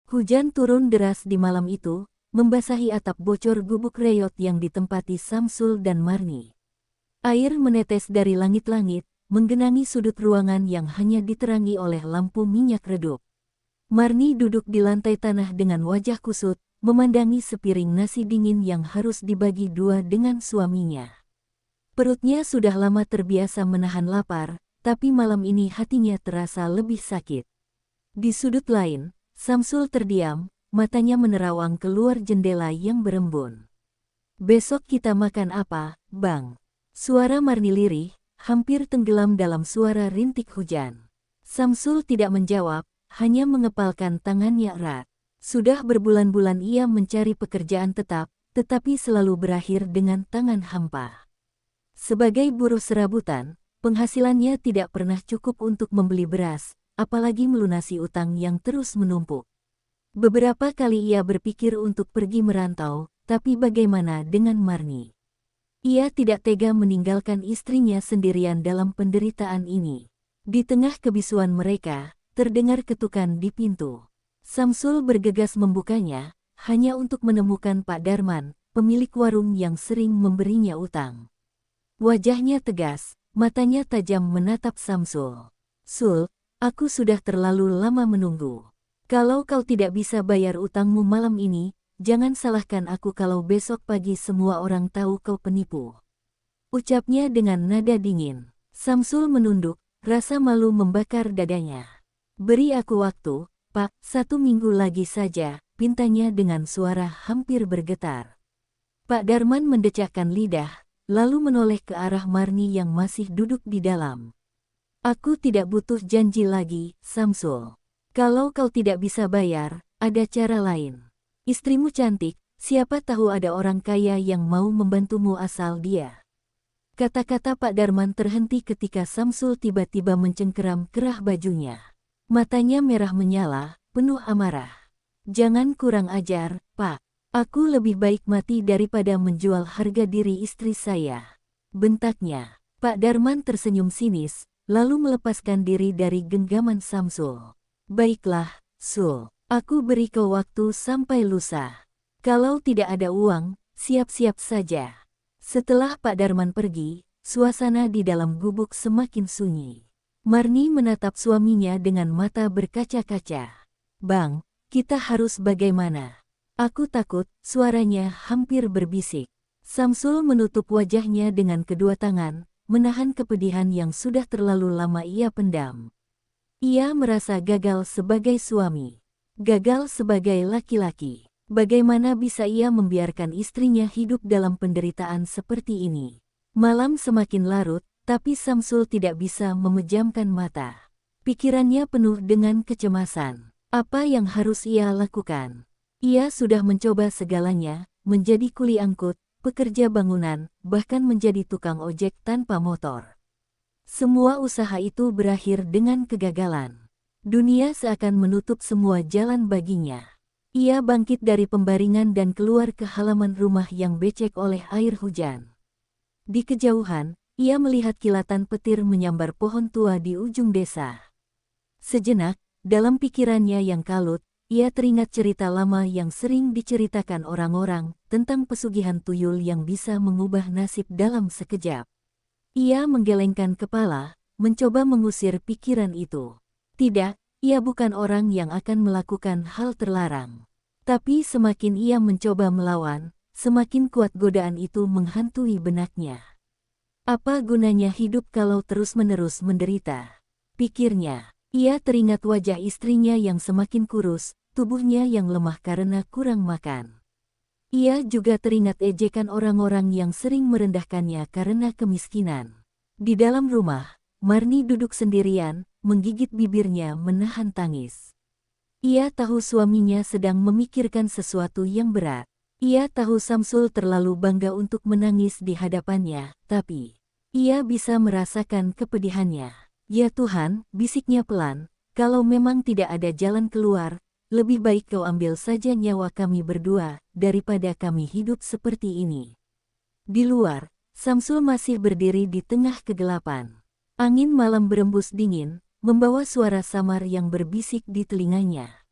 Hujan turun deras di malam itu, membasahi atap bocor gubuk reyot yang ditempati Samsul dan Marni. Air menetes dari langit-langit, menggenangi sudut ruangan yang hanya diterangi oleh lampu minyak redup. Marni duduk di lantai tanah dengan wajah kusut, memandangi sepiring nasi dingin yang harus dibagi dua dengan suaminya. Perutnya sudah lama terbiasa menahan lapar, tapi malam ini hatinya terasa lebih sakit. Di sudut lain, Samsul terdiam, matanya menerawang keluar jendela yang berembun. "Besok kita makan apa, Bang?" Suara Marni lirih, hampir tenggelam dalam suara rintik hujan. Samsul tidak menjawab, hanya mengepalkan tangannya erat. Sudah berbulan-bulan ia mencari pekerjaan tetap, tetapi selalu berakhir dengan tangan hampa. Sebagai buruh serabutan, penghasilannya tidak pernah cukup untuk membeli beras, apalagi melunasi utang yang terus menumpuk. Beberapa kali ia berpikir untuk pergi merantau, tapi bagaimana dengan Marni? Ia tidak tega meninggalkan istrinya sendirian dalam penderitaan ini. Di tengah kebisuan mereka, terdengar ketukan di pintu. Samsul bergegas membukanya, hanya untuk menemukan Pak Darman, pemilik warung yang sering memberinya utang. Wajahnya tegas, matanya tajam menatap Samsul. "Sul, aku sudah terlalu lama menunggu. Kalau kau tidak bisa bayar utangmu malam ini, jangan salahkan aku kalau besok pagi semua orang tahu kau penipu." Ucapnya dengan nada dingin. Samsul menunduk, rasa malu membakar dadanya. "Beri aku waktu, Pak, 1 minggu lagi saja," pintanya dengan suara hampir bergetar. Pak Darman mendecakkan lidah, lalu menoleh ke arah Marni yang masih duduk di dalam. "Aku tidak butuh janji lagi, Samsul. Kalau kau tidak bisa bayar, ada cara lain. Istrimu cantik, siapa tahu ada orang kaya yang mau membantumu asal dia." Kata-kata Pak Darman terhenti ketika Samsul tiba-tiba mencengkeram kerah bajunya. Matanya merah menyala, penuh amarah. "Jangan kurang ajar, Pak. Aku lebih baik mati daripada menjual harga diri istri saya," bentaknya. Pak Darman tersenyum sinis, lalu melepaskan diri dari genggaman Samsul. "Baiklah, Sul. Aku beri kau waktu sampai lusa. Kalau tidak ada uang, siap-siap saja." Setelah Pak Darman pergi, suasana di dalam gubuk semakin sunyi. Marni menatap suaminya dengan mata berkaca-kaca. "Bang, kita harus bagaimana? Aku takut," suaranya hampir berbisik. Samsul menutup wajahnya dengan kedua tangan, menahan kepedihan yang sudah terlalu lama ia pendam. Ia merasa gagal sebagai suami, gagal sebagai laki-laki. Bagaimana bisa ia membiarkan istrinya hidup dalam penderitaan seperti ini? Malam semakin larut, tapi Samsul tidak bisa memejamkan mata. Pikirannya penuh dengan kecemasan. Apa yang harus ia lakukan? Ia sudah mencoba segalanya, menjadi kuli angkut, pekerja bangunan, bahkan menjadi tukang ojek tanpa motor. Semua usaha itu berakhir dengan kegagalan. Dunia seakan menutup semua jalan baginya. Ia bangkit dari pembaringan dan keluar ke halaman rumah yang becek oleh air hujan. Di kejauhan, ia melihat kilatan petir menyambar pohon tua di ujung desa. Sejenak, dalam pikirannya yang kalut, ia teringat cerita lama yang sering diceritakan orang-orang tentang pesugihan tuyul yang bisa mengubah nasib dalam sekejap. Ia menggelengkan kepala, mencoba mengusir pikiran itu. Tidak, ia bukan orang yang akan melakukan hal terlarang. Tapi semakin ia mencoba melawan, semakin kuat godaan itu menghantui benaknya. Apa gunanya hidup kalau terus-menerus menderita? Pikirnya. Ia teringat wajah istrinya yang semakin kurus, tubuhnya yang lemah karena kurang makan. Ia juga teringat ejekan orang-orang yang sering merendahkannya karena kemiskinan. Di dalam rumah, Marni duduk sendirian, menggigit bibirnya menahan tangis. Ia tahu suaminya sedang memikirkan sesuatu yang berat. Ia tahu Samsul terlalu bangga untuk menangis di hadapannya, tapi ia bisa merasakan kepedihannya. "Ya Tuhan," bisiknya pelan, "kalau memang tidak ada jalan keluar, lebih baik kau ambil saja nyawa kami berdua, daripada kami hidup seperti ini." Di luar, Samsul masih berdiri di tengah kegelapan. Angin malam berembus dingin, membawa suara samar yang berbisik di telinganya.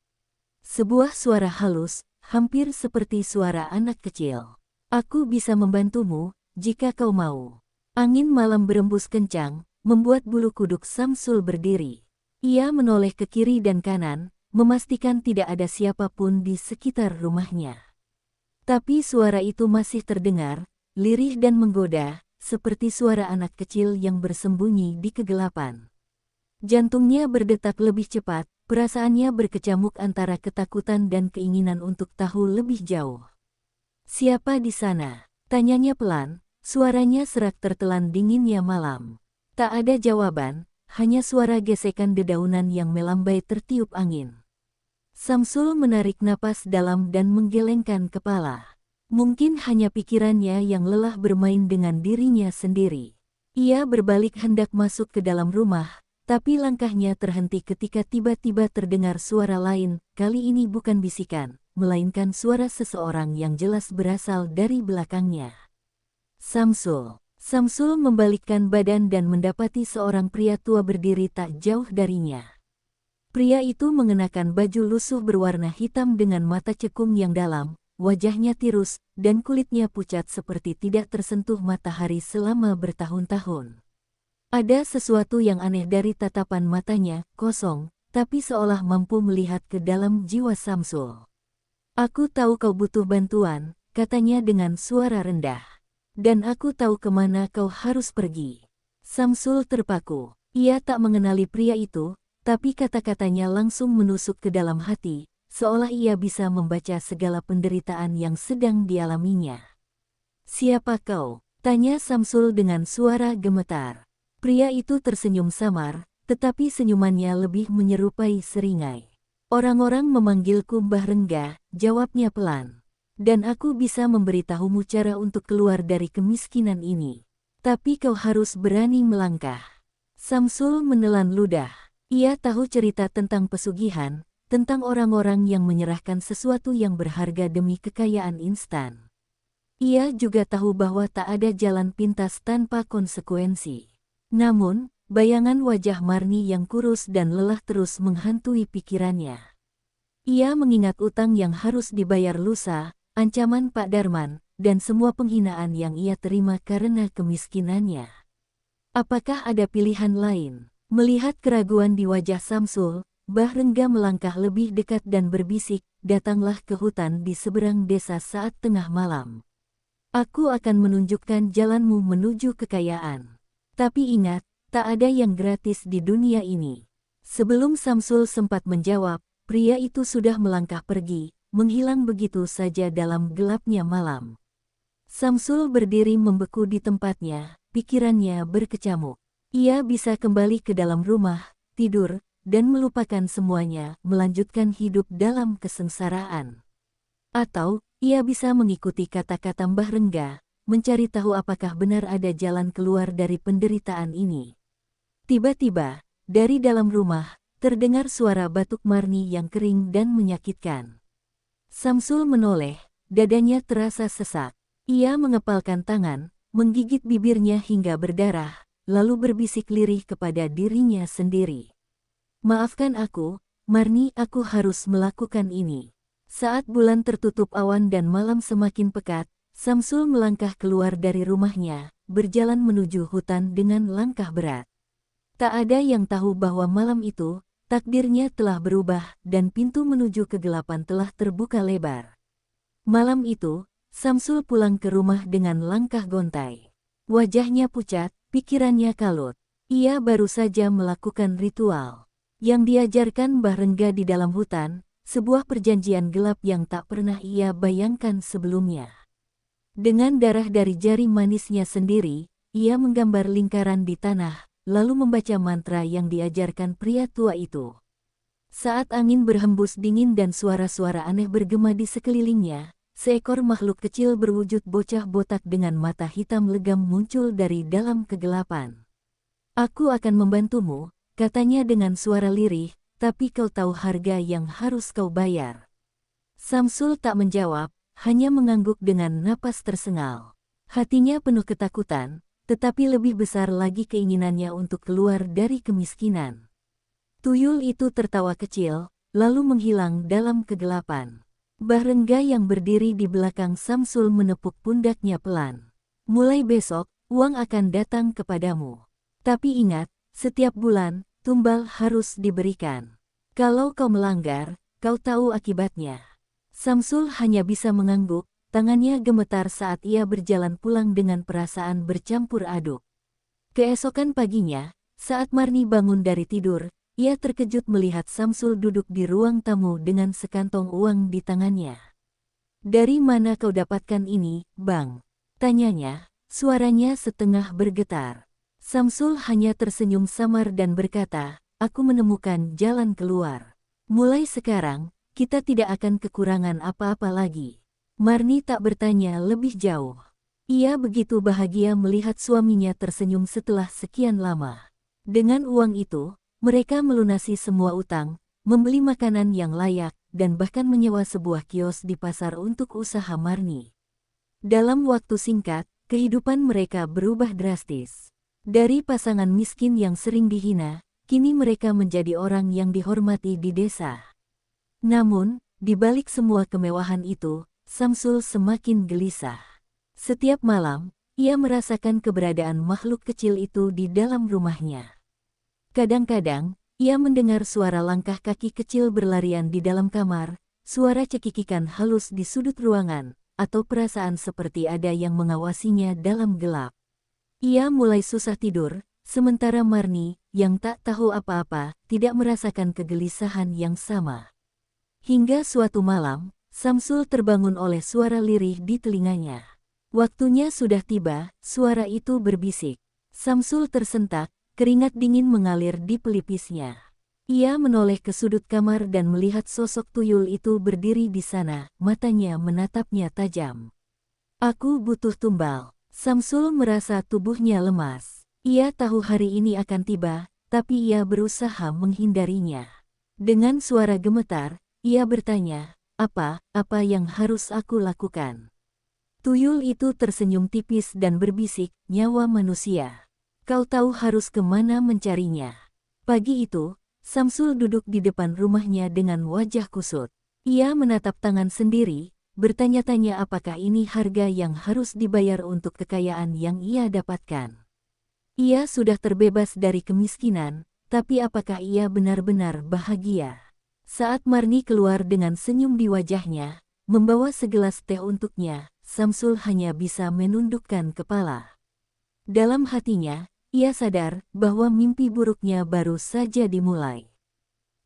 Sebuah suara halus, hampir seperti suara anak kecil. Aku bisa membantumu, jika kau mau. Angin malam berembus kencang, membuat bulu kuduk Samsul berdiri. Ia menoleh ke kiri dan kanan, memastikan tidak ada siapapun di sekitar rumahnya. Tapi suara itu masih terdengar, lirih dan menggoda, seperti suara anak kecil yang bersembunyi di kegelapan. Jantungnya berdetak lebih cepat, perasaannya berkecamuk antara ketakutan dan keinginan untuk tahu lebih jauh. "Siapa di sana?" tanyanya pelan, suaranya serak tertelan dinginnya malam. Tak ada jawaban, hanya suara gesekan dedaunan yang melambai tertiup angin. Samsul menarik napas dalam dan menggelengkan kepala. Mungkin hanya pikirannya yang lelah bermain dengan dirinya sendiri. Ia berbalik hendak masuk ke dalam rumah, tapi langkahnya terhenti ketika tiba-tiba terdengar suara lain. Kali ini bukan bisikan, melainkan suara seseorang yang jelas berasal dari belakangnya. Samsul. Samsul membalikkan badan dan mendapati seorang pria tua berdiri tak jauh darinya. Pria itu mengenakan baju lusuh berwarna hitam dengan mata cekung yang dalam, wajahnya tirus, dan kulitnya pucat seperti tidak tersentuh matahari selama bertahun-tahun. Ada sesuatu yang aneh dari tatapan matanya, kosong, tapi seolah mampu melihat ke dalam jiwa Samsul. "Aku tahu kau butuh bantuan," katanya dengan suara rendah. "Dan aku tahu kemana kau harus pergi." Samsul terpaku. Ia tak mengenali pria itu, tapi kata-katanya langsung menusuk ke dalam hati, seolah ia bisa membaca segala penderitaan yang sedang dialaminya. "Siapa kau?" tanya Samsul dengan suara gemetar. Pria itu tersenyum samar, tetapi senyumannya lebih menyerupai seringai. "Orang-orang memanggilku Mbah Rengga," jawabnya pelan. "Dan aku bisa memberitahumu cara untuk keluar dari kemiskinan ini. Tapi kau harus berani melangkah." Samsul menelan ludah. Ia tahu cerita tentang pesugihan, tentang orang-orang yang menyerahkan sesuatu yang berharga demi kekayaan instan. Ia juga tahu bahwa tak ada jalan pintas tanpa konsekuensi. Namun, bayangan wajah Marni yang kurus dan lelah terus menghantui pikirannya. Ia mengingat utang yang harus dibayar lusa, ancaman Pak Darman, dan semua penghinaan yang ia terima karena kemiskinannya. Apakah ada pilihan lain? Melihat keraguan di wajah Samsul, Mbah Rengga melangkah lebih dekat dan berbisik, "Datanglah ke hutan di seberang desa saat tengah malam. Aku akan menunjukkan jalanmu menuju kekayaan. Tapi ingat, tak ada yang gratis di dunia ini." Sebelum Samsul sempat menjawab, pria itu sudah melangkah pergi, menghilang begitu saja dalam gelapnya malam. Samsul berdiri membeku di tempatnya, pikirannya berkecamuk. Ia bisa kembali ke dalam rumah, tidur, dan melupakan semuanya, melanjutkan hidup dalam kesengsaraan. Atau, ia bisa mengikuti kata-kata Mbah Rengga, mencari tahu apakah benar ada jalan keluar dari penderitaan ini. Tiba-tiba, dari dalam rumah, terdengar suara batuk Marni yang kering dan menyakitkan. Samsul menoleh, dadanya terasa sesak. Ia mengepalkan tangan, menggigit bibirnya hingga berdarah, lalu berbisik lirih kepada dirinya sendiri. "Maafkan aku, Marni, aku harus melakukan ini." Saat bulan tertutup awan dan malam semakin pekat, Samsul melangkah keluar dari rumahnya, berjalan menuju hutan dengan langkah berat. Tak ada yang tahu bahwa malam itu, takdirnya telah berubah dan pintu menuju kegelapan telah terbuka lebar. Malam itu, Samsul pulang ke rumah dengan langkah gontai. Wajahnya pucat, pikirannya kalut. Ia baru saja melakukan ritual yang diajarkan Mbah Rengga di dalam hutan, sebuah perjanjian gelap yang tak pernah ia bayangkan sebelumnya. Dengan darah dari jari manisnya sendiri, ia menggambar lingkaran di tanah, lalu membaca mantra yang diajarkan pria tua itu. Saat angin berhembus dingin dan suara-suara aneh bergema di sekelilingnya, seekor makhluk kecil berwujud bocah botak dengan mata hitam legam muncul dari dalam kegelapan. "Aku akan membantumu," katanya dengan suara lirih, "tapi kau tahu harga yang harus kau bayar." Samsul tak menjawab, hanya mengangguk dengan napas tersengal. Hatinya penuh ketakutan, tetapi lebih besar lagi keinginannya untuk keluar dari kemiskinan. Tuyul itu tertawa kecil, lalu menghilang dalam kegelapan. Bahrengga yang berdiri di belakang Samsul menepuk pundaknya pelan. Mulai besok, uang akan datang kepadamu. Tapi ingat, setiap bulan, tumbal harus diberikan. Kalau kau melanggar, kau tahu akibatnya. Samsul hanya bisa mengangguk, tangannya gemetar saat ia berjalan pulang dengan perasaan bercampur aduk. Keesokan paginya, saat Marni bangun dari tidur, ia terkejut melihat Samsul duduk di ruang tamu dengan sekantong uang di tangannya. "Dari mana kau dapatkan ini, Bang?" tanyanya, suaranya setengah bergetar. Samsul hanya tersenyum samar dan berkata, "Aku menemukan jalan keluar. Mulai sekarang, kita tidak akan kekurangan apa-apa lagi." Marni tak bertanya lebih jauh. Ia begitu bahagia melihat suaminya tersenyum setelah sekian lama. Dengan uang itu, mereka melunasi semua utang, membeli makanan yang layak, dan bahkan menyewa sebuah kios di pasar untuk usaha Marni. Dalam waktu singkat, kehidupan mereka berubah drastis. Dari pasangan miskin yang sering dihina, kini mereka menjadi orang yang dihormati di desa. Namun, di balik semua kemewahan itu, Samsul semakin gelisah. Setiap malam, ia merasakan keberadaan makhluk kecil itu di dalam rumahnya. Kadang-kadang, ia mendengar suara langkah kaki kecil berlarian di dalam kamar, suara cekikikan halus di sudut ruangan, atau perasaan seperti ada yang mengawasinya dalam gelap. Ia mulai susah tidur, sementara Marni, yang tak tahu apa-apa, tidak merasakan kegelisahan yang sama. Hingga suatu malam, Samsul terbangun oleh suara lirih di telinganya. "Waktunya sudah tiba," suara itu berbisik. Samsul tersentak, keringat dingin mengalir di pelipisnya. Ia menoleh ke sudut kamar dan melihat sosok tuyul itu berdiri di sana, matanya menatapnya tajam. "Aku butuh tumbal." Samsul merasa tubuhnya lemas. Ia tahu hari ini akan tiba, tapi ia berusaha menghindarinya. Dengan suara gemetar, ia bertanya, Apa yang harus aku lakukan?" Tuyul itu tersenyum tipis dan berbisik, "Nyawa manusia. Kau tahu harus kemana mencarinya." Pagi itu, Samsul duduk di depan rumahnya dengan wajah kusut. Ia menatap tangan sendiri, bertanya-tanya apakah ini harga yang harus dibayar untuk kekayaan yang ia dapatkan. Ia sudah terbebas dari kemiskinan, tapi apakah ia benar-benar bahagia? Saat Marni keluar dengan senyum di wajahnya, membawa segelas teh untuknya, Samsul hanya bisa menundukkan kepala. Dalam hatinya, ia sadar bahwa mimpi buruknya baru saja dimulai.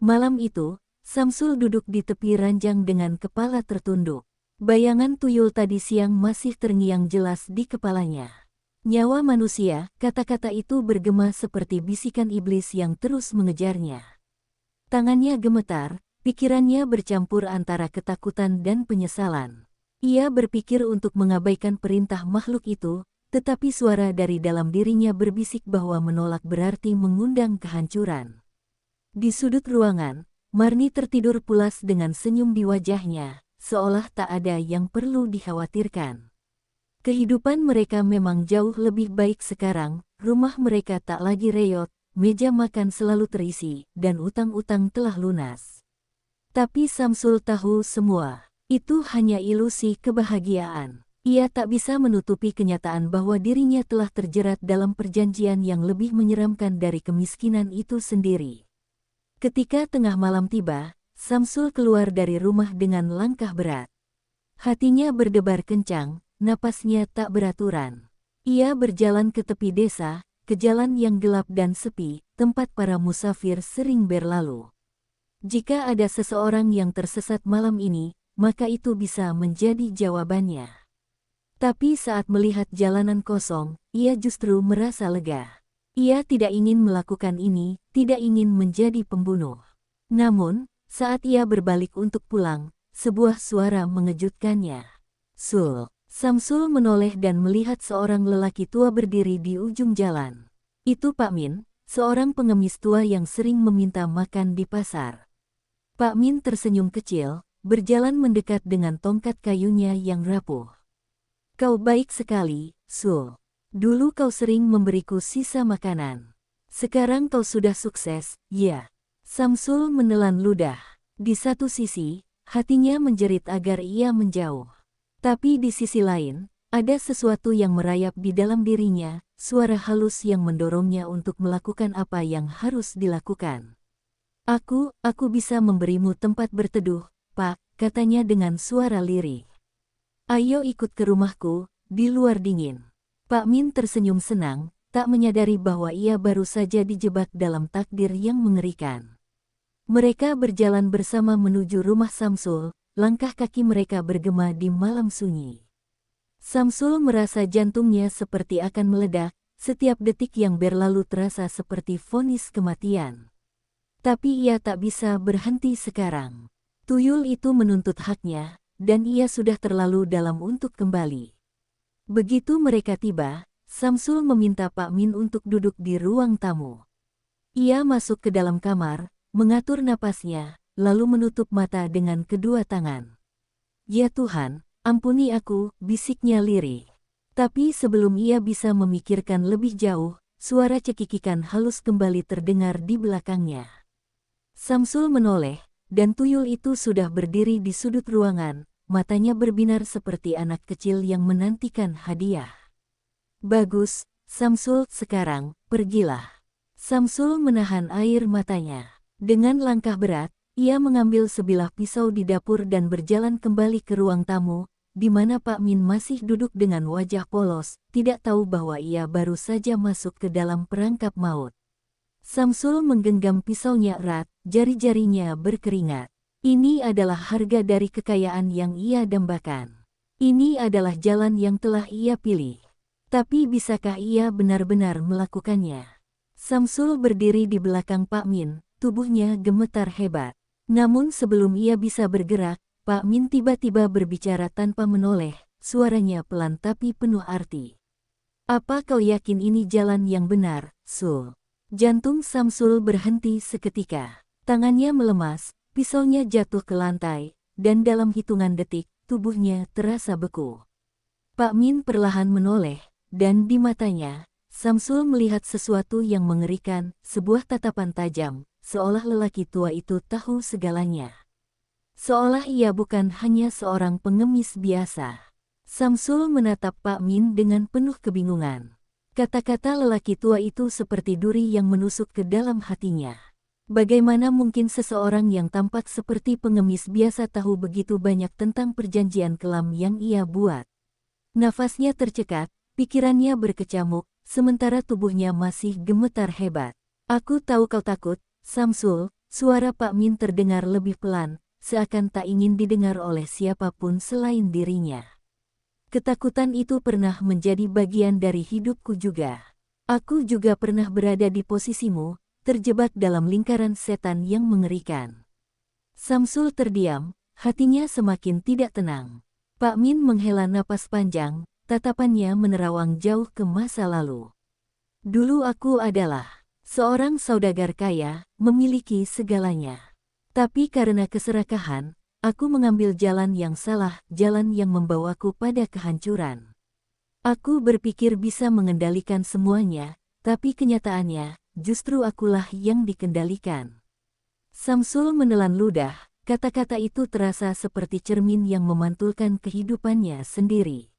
Malam itu, Samsul duduk di tepi ranjang dengan kepala tertunduk. Bayangan tuyul tadi siang masih terngiang jelas di kepalanya. "Nyawa manusia," kata-kata itu bergema seperti bisikan iblis yang terus mengejarnya. Tangannya gemetar, pikirannya bercampur antara ketakutan dan penyesalan. Ia berpikir untuk mengabaikan perintah makhluk itu, tetapi suara dari dalam dirinya berbisik bahwa menolak berarti mengundang kehancuran. Di sudut ruangan, Marni tertidur pulas dengan senyum di wajahnya, seolah tak ada yang perlu dikhawatirkan. Kehidupan mereka memang jauh lebih baik sekarang, rumah mereka tak lagi reot, meja makan selalu terisi, dan utang-utang telah lunas. Tapi Samsul tahu semua, itu hanya ilusi kebahagiaan. Ia tak bisa menutupi kenyataan bahwa dirinya telah terjerat dalam perjanjian yang lebih menyeramkan dari kemiskinan itu sendiri. Ketika tengah malam tiba, Samsul keluar dari rumah dengan langkah berat. Hatinya berdebar kencang, napasnya tak beraturan. Ia berjalan ke tepi desa, ke jalan yang gelap dan sepi, tempat para musafir sering berlalu. Jika ada seseorang yang tersesat malam ini, maka itu bisa menjadi jawabannya. Tapi saat melihat jalanan kosong, ia justru merasa lega. Ia tidak ingin melakukan ini, tidak ingin menjadi pembunuh. Namun, saat ia berbalik untuk pulang, sebuah suara mengejutkannya. Samsul menoleh dan melihat seorang lelaki tua berdiri di ujung jalan. Itu Pak Min, seorang pengemis tua yang sering meminta makan di pasar. Pak Min tersenyum kecil, berjalan mendekat dengan tongkat kayunya yang rapuh. "Kau baik sekali, Sul. Dulu kau sering memberiku sisa makanan. Sekarang kau sudah sukses, ya." Samsul menelan ludah. Di satu sisi, hatinya menjerit agar ia menjauh. Tapi di sisi lain, ada sesuatu yang merayap di dalam dirinya, suara halus yang mendorongnya untuk melakukan apa yang harus dilakukan. Aku bisa memberimu tempat berteduh, Pak, katanya dengan suara lirih. Ayo ikut ke rumahku, di luar dingin. Pak Min tersenyum senang, tak menyadari bahwa ia baru saja dijebak dalam takdir yang mengerikan. Mereka berjalan bersama menuju rumah Samsul, langkah kaki mereka bergema di malam sunyi. Samsul merasa jantungnya seperti akan meledak, setiap detik yang berlalu terasa seperti vonis kematian. Tapi ia tak bisa berhenti sekarang. Tuyul itu menuntut haknya, dan ia sudah terlalu dalam untuk kembali. Begitu mereka tiba, Samsul meminta Pak Min untuk duduk di ruang tamu. Ia masuk ke dalam kamar, mengatur napasnya, lalu menutup mata dengan kedua tangan. Ya Tuhan, ampuni aku, bisiknya lirih. Tapi sebelum ia bisa memikirkan lebih jauh, suara cekikikan halus kembali terdengar di belakangnya. Samsul menoleh, dan tuyul itu sudah berdiri di sudut ruangan, matanya berbinar seperti anak kecil yang menantikan hadiah. Bagus, Samsul, sekarang, pergilah. Samsul menahan air matanya. Dengan langkah berat, ia mengambil sebilah pisau di dapur dan berjalan kembali ke ruang tamu, di mana Pak Min masih duduk dengan wajah polos, tidak tahu bahwa ia baru saja masuk ke dalam perangkap maut. Samsul menggenggam pisaunya erat, jari-jarinya berkeringat. Ini adalah harga dari kekayaan yang ia dambakan. Ini adalah jalan yang telah ia pilih. Tapi bisakah ia benar-benar melakukannya? Samsul berdiri di belakang Pak Min. Tubuhnya gemetar hebat. Namun sebelum ia bisa bergerak, Pak Min tiba-tiba berbicara tanpa menoleh, suaranya pelan tapi penuh arti. Apa kau yakin ini jalan yang benar, Sul? Jantung Samsul berhenti seketika. Tangannya melemas, pisaunya jatuh ke lantai, dan dalam hitungan detik, tubuhnya terasa beku. Pak Min perlahan menoleh, dan di matanya, Samsul melihat sesuatu yang mengerikan, sebuah tatapan tajam. Seolah lelaki tua itu tahu segalanya. Seolah ia bukan hanya seorang pengemis biasa. Samsul menatap Pak Min dengan penuh kebingungan. Kata-kata lelaki tua itu seperti duri yang menusuk ke dalam hatinya. Bagaimana mungkin seseorang yang tampak seperti pengemis biasa tahu begitu banyak tentang perjanjian kelam yang ia buat? Nafasnya tercekat, pikirannya berkecamuk, sementara tubuhnya masih gemetar hebat. Aku tahu kau takut, Samsul, suara Pak Min terdengar lebih pelan, seakan tak ingin didengar oleh siapapun selain dirinya. Ketakutan itu pernah menjadi bagian dari hidupku juga. Aku juga pernah berada di posisimu, terjebak dalam lingkaran setan yang mengerikan. Samsul terdiam, hatinya semakin tidak tenang. Pak Min menghela napas panjang, tatapannya menerawang jauh ke masa lalu. Dulu aku adalah seorang saudagar kaya, memiliki segalanya. Tapi karena keserakahan, aku mengambil jalan yang salah, jalan yang membawaku pada kehancuran. Aku berpikir bisa mengendalikan semuanya, tapi kenyataannya, justru akulah yang dikendalikan. Samsul menelan ludah, kata-kata itu terasa seperti cermin yang memantulkan kehidupannya sendiri.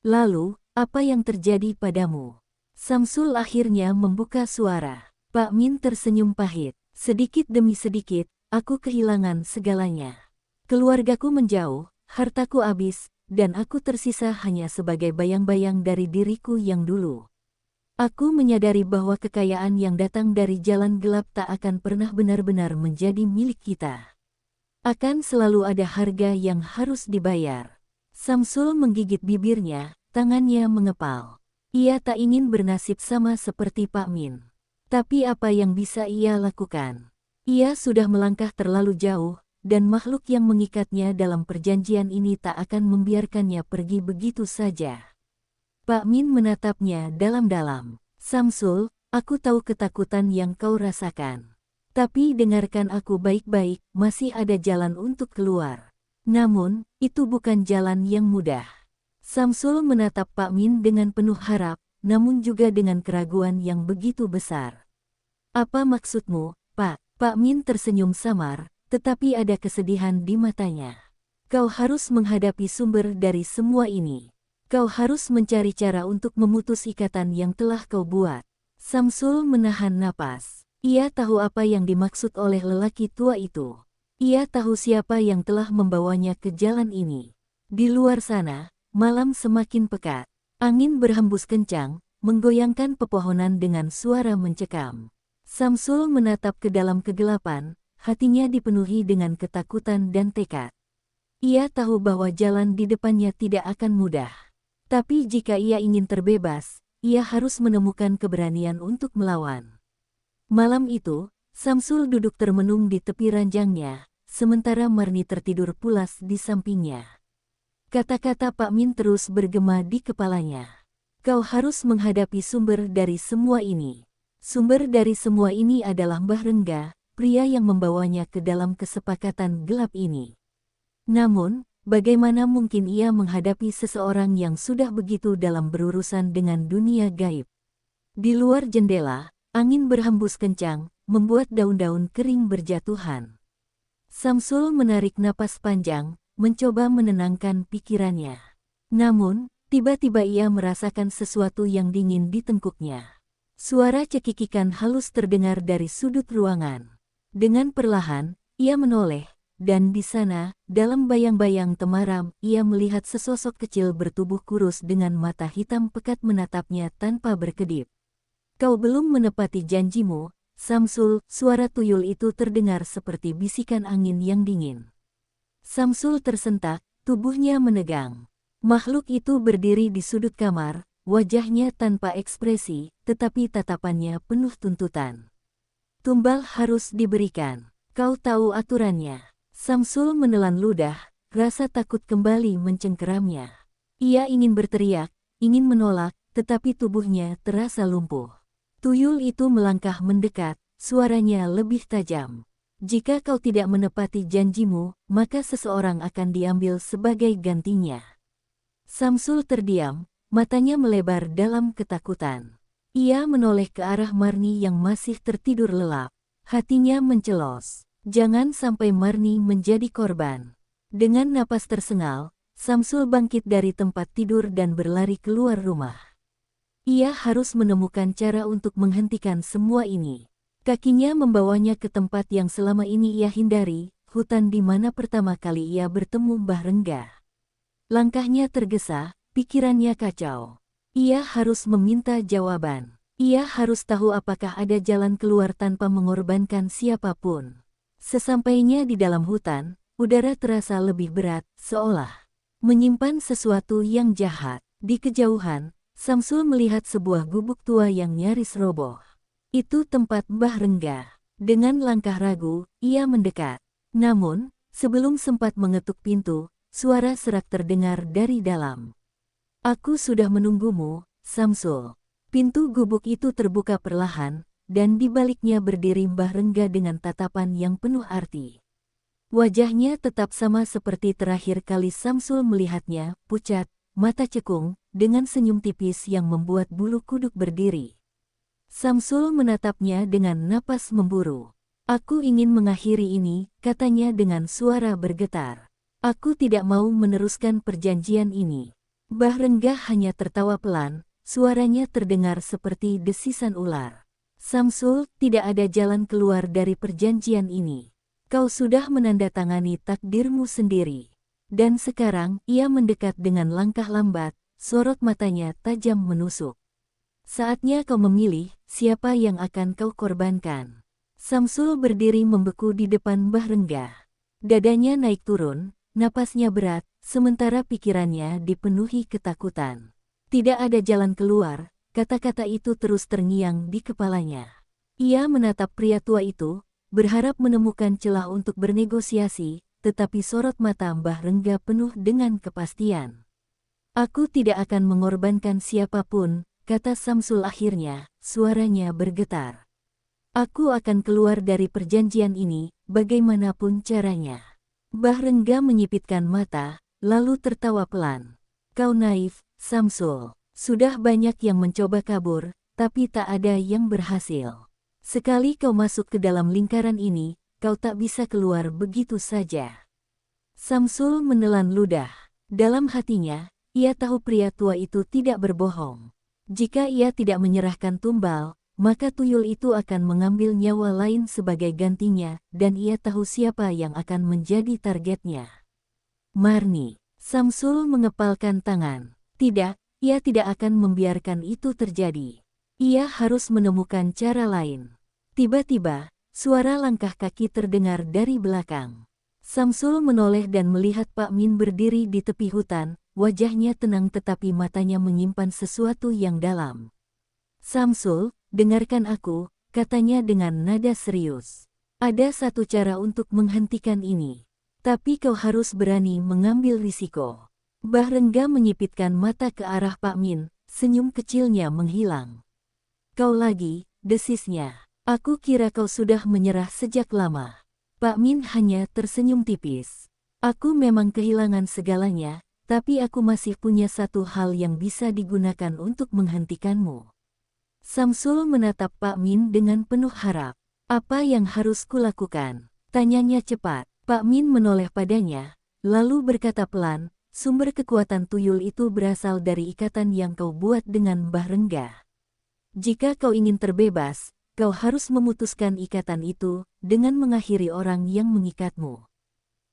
Lalu, apa yang terjadi padamu? Samsul akhirnya membuka suara. Pak Min tersenyum pahit. Sedikit demi sedikit, aku kehilangan segalanya. Keluargaku menjauh, hartaku habis, dan aku tersisa hanya sebagai bayang-bayang dari diriku yang dulu. Aku menyadari bahwa kekayaan yang datang dari jalan gelap tak akan pernah benar-benar menjadi milik kita. Akan selalu ada harga yang harus dibayar. Samsul menggigit bibirnya, tangannya mengepal. Ia tak ingin bernasib sama seperti Pak Min. Tapi apa yang bisa ia lakukan? Ia sudah melangkah terlalu jauh, dan makhluk yang mengikatnya dalam perjanjian ini tak akan membiarkannya pergi begitu saja. Pak Min menatapnya dalam-dalam. Samsul, aku tahu ketakutan yang kau rasakan. Tapi dengarkan aku baik-baik, masih ada jalan untuk keluar. Namun, itu bukan jalan yang mudah. Samsul menatap Pak Min dengan penuh harap, namun juga dengan keraguan yang begitu besar. Apa maksudmu, Pak? Pak Min tersenyum samar, tetapi ada kesedihan di matanya. Kau harus menghadapi sumber dari semua ini. Kau harus mencari cara untuk memutus ikatan yang telah kau buat. Samsul menahan napas. Ia tahu apa yang dimaksud oleh lelaki tua itu. Ia tahu siapa yang telah membawanya ke jalan ini. Di luar sana, malam semakin pekat. Angin berhembus kencang, menggoyangkan pepohonan dengan suara mencekam. Samsul menatap ke dalam kegelapan, hatinya dipenuhi dengan ketakutan dan tekad. Ia tahu bahwa jalan di depannya tidak akan mudah. Tapi jika ia ingin terbebas, ia harus menemukan keberanian untuk melawan. Malam itu, Samsul duduk termenung di tepi ranjangnya, sementara Marni tertidur pulas di sampingnya. Kata-kata Pak Min terus bergema di kepalanya. Kau harus menghadapi sumber dari semua ini. Sumber dari semua ini adalah Mbah Rengga, pria yang membawanya ke dalam kesepakatan gelap ini. Namun, bagaimana mungkin ia menghadapi seseorang yang sudah begitu dalam berurusan dengan dunia gaib? Di luar jendela, angin berhembus kencang, membuat daun-daun kering berjatuhan. Samsul menarik napas panjang, mencoba menenangkan pikirannya. Namun, tiba-tiba ia merasakan sesuatu yang dingin di tengkuknya. Suara cekikikan halus terdengar dari sudut ruangan. Dengan perlahan, ia menoleh. Dan di sana, dalam bayang-bayang temaram, ia melihat sesosok kecil bertubuh kurus dengan mata hitam pekat menatapnya tanpa berkedip. Kau belum menepati janjimu, Samsul, suara tuyul itu terdengar seperti bisikan angin yang dingin. Samsul tersentak, tubuhnya menegang. Makhluk itu berdiri di sudut kamar, wajahnya tanpa ekspresi, tetapi tatapannya penuh tuntutan. Tumbal harus diberikan, kau tahu aturannya. Samsul menelan ludah, rasa takut kembali mencengkeramnya. Ia ingin berteriak, ingin menolak, tetapi tubuhnya terasa lumpuh. Tuyul itu melangkah mendekat, suaranya lebih tajam. Jika kau tidak menepati janjimu, maka seseorang akan diambil sebagai gantinya. Samsul terdiam, matanya melebar dalam ketakutan. Ia menoleh ke arah Marni yang masih tertidur lelap. Hatinya mencelos. Jangan sampai Marni menjadi korban. Dengan napas tersengal, Samsul bangkit dari tempat tidur dan berlari keluar rumah. Ia harus menemukan cara untuk menghentikan semua ini. Kakinya membawanya ke tempat yang selama ini ia hindari, hutan di mana pertama kali ia bertemu Mbah Rengga. Langkahnya tergesa, pikirannya kacau. Ia harus meminta jawaban. Ia harus tahu apakah ada jalan keluar tanpa mengorbankan siapapun. Sesampainya di dalam hutan, udara terasa lebih berat, seolah menyimpan sesuatu yang jahat. Di kejauhan, Samsul melihat sebuah gubuk tua yang nyaris roboh. Itu tempat Mbah Rengga. Dengan langkah ragu, ia mendekat. Namun, sebelum sempat mengetuk pintu, suara serak terdengar dari dalam. Aku sudah menunggumu, Samsul. Pintu gubuk itu terbuka perlahan, dan di baliknya berdiri Mbah Rengga dengan tatapan yang penuh arti. Wajahnya tetap sama seperti terakhir kali Samsul melihatnya, pucat, mata cekung, dengan senyum tipis yang membuat bulu kuduk berdiri. Samsul menatapnya dengan napas memburu. Aku ingin mengakhiri ini, katanya dengan suara bergetar. Aku tidak mau meneruskan perjanjian ini. Mbah Rengga hanya tertawa pelan, suaranya terdengar seperti desisan ular. Samsul, tidak ada jalan keluar dari perjanjian ini. Kau sudah menandatangani takdirmu sendiri. Dan sekarang, ia mendekat dengan langkah lambat, sorot matanya tajam menusuk. Saatnya kau memilih, siapa yang akan kau korbankan. Samsul berdiri membeku di depan Mbah Rengga. Dadanya naik turun, napasnya berat, sementara pikirannya dipenuhi ketakutan. Tidak ada jalan keluar. Kata-kata itu terus terngiang di kepalanya. Ia menatap pria tua itu, berharap menemukan celah untuk bernegosiasi, tetapi sorot mata Mbah Rengga penuh dengan kepastian. Aku tidak akan mengorbankan siapapun, kata Samsul akhirnya, suaranya bergetar. Aku akan keluar dari perjanjian ini, bagaimanapun caranya. Mbah Rengga menyipitkan mata, lalu tertawa pelan. Kau naif, Samsul. Sudah banyak yang mencoba kabur, tapi tak ada yang berhasil. Sekali kau masuk ke dalam lingkaran ini, kau tak bisa keluar begitu saja. Samsul menelan ludah. Dalam hatinya, ia tahu pria tua itu tidak berbohong. Jika ia tidak menyerahkan tumbal, maka tuyul itu akan mengambil nyawa lain sebagai gantinya, dan ia tahu siapa yang akan menjadi targetnya. Marni. Samsul mengepalkan tangan. Tidak, ia tidak akan membiarkan itu terjadi. Ia harus menemukan cara lain. Tiba-tiba, suara langkah kaki terdengar dari belakang. Samsul menoleh dan melihat Pak Min berdiri di tepi hutan, wajahnya tenang tetapi matanya menyimpan sesuatu yang dalam. Samsul, dengarkan aku, katanya dengan nada serius. Ada satu cara untuk menghentikan ini. Tapi kau harus berani mengambil risiko. Bah Rengga menyipitkan mata ke arah Pak Min, senyum kecilnya menghilang. Kau lagi, desisnya. Aku kira kau sudah menyerah sejak lama. Pak Min hanya tersenyum tipis. Aku memang kehilangan segalanya, tapi aku masih punya satu hal yang bisa digunakan untuk menghentikanmu. Samsul menatap Pak Min dengan penuh harap. Apa yang harus kulakukan? Tanyanya cepat. Pak Min menoleh padanya, lalu berkata pelan, sumber kekuatan tuyul itu berasal dari ikatan yang kau buat dengan Bah Rengga. Jika kau ingin terbebas, kau harus memutuskan ikatan itu dengan mengakhiri orang yang mengikatmu.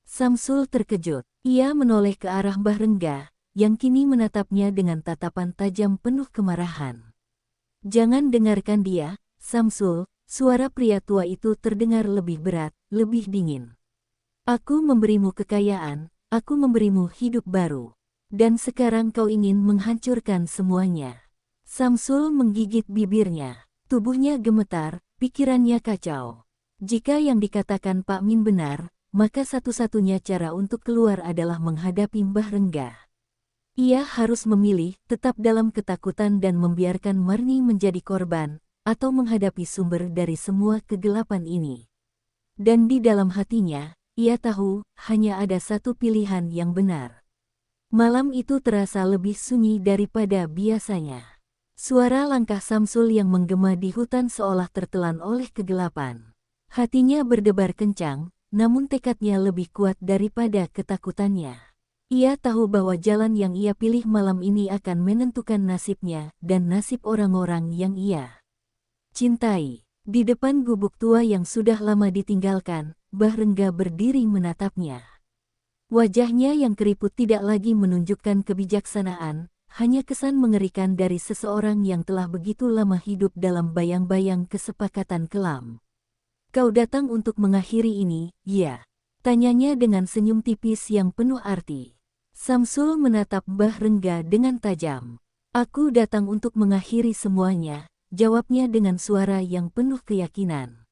Samsul terkejut. Ia menoleh ke arah Bah Rengga, yang kini menatapnya dengan tatapan tajam penuh kemarahan. Jangan dengarkan dia, Samsul, suara pria tua itu terdengar lebih berat, lebih dingin. Aku memberimu kekayaan, aku memberimu hidup baru. Dan sekarang kau ingin menghancurkan semuanya. Samsul menggigit bibirnya. Tubuhnya gemetar, pikirannya kacau. Jika yang dikatakan Pak Min benar, maka satu-satunya cara untuk keluar adalah menghadapi Bah Rengga. Ia harus memilih tetap dalam ketakutan dan membiarkan Marni menjadi korban, atau menghadapi sumber dari semua kegelapan ini. Dan di dalam hatinya, ia tahu hanya ada satu pilihan yang benar. Malam itu terasa lebih sunyi daripada biasanya. Suara langkah Samsul yang menggema di hutan seolah tertelan oleh kegelapan. Hatinya berdebar kencang, namun tekadnya lebih kuat daripada ketakutannya. Ia tahu bahwa jalan yang ia pilih malam ini akan menentukan nasibnya dan nasib orang-orang yang ia cintai. Di depan gubuk tua yang sudah lama ditinggalkan, Bah Rengga berdiri menatapnya. Wajahnya yang keriput tidak lagi menunjukkan kebijaksanaan, hanya kesan mengerikan dari seseorang yang telah begitu lama hidup dalam bayang-bayang kesepakatan kelam. Kau datang untuk mengakhiri ini, ya? Tanyanya dengan senyum tipis yang penuh arti. Samsul menatap Bah Rengga dengan tajam. Aku datang untuk mengakhiri semuanya, jawabnya dengan suara yang penuh keyakinan.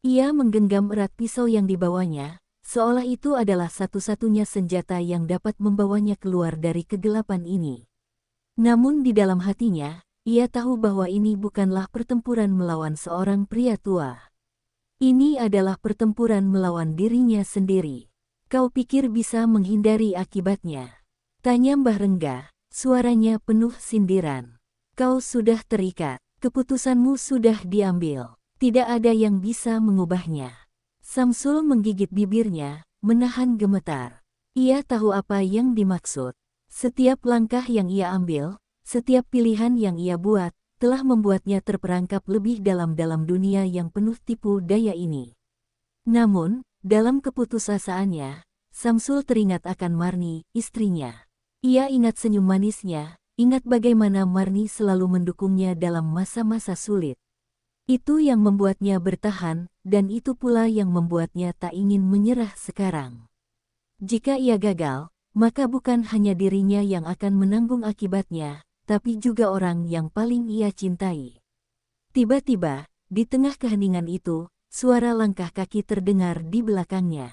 Ia menggenggam erat pisau yang dibawanya, seolah itu adalah satu-satunya senjata yang dapat membawanya keluar dari kegelapan ini. Namun di dalam hatinya, ia tahu bahwa ini bukanlah pertempuran melawan seorang pria tua. Ini adalah pertempuran melawan dirinya sendiri. Kau pikir bisa menghindari akibatnya? Tanya Bah Rengga, suaranya penuh sindiran. Kau sudah terikat, keputusanmu sudah diambil. Tidak ada yang bisa mengubahnya. Samsul menggigit bibirnya, menahan gemetar. Ia tahu apa yang dimaksud. Setiap langkah yang ia ambil, setiap pilihan yang ia buat, telah membuatnya terperangkap lebih dalam dunia yang penuh tipu daya ini. Namun, dalam keputusasaannya, Samsul teringat akan Marni, istrinya. Ia ingat senyum manisnya, ingat bagaimana Marni selalu mendukungnya dalam masa-masa sulit. Itu yang membuatnya bertahan, dan itu pula yang membuatnya tak ingin menyerah sekarang. Jika ia gagal, maka bukan hanya dirinya yang akan menanggung akibatnya, tapi juga orang yang paling ia cintai. Tiba-tiba, di tengah keheningan itu, suara langkah kaki terdengar di belakangnya.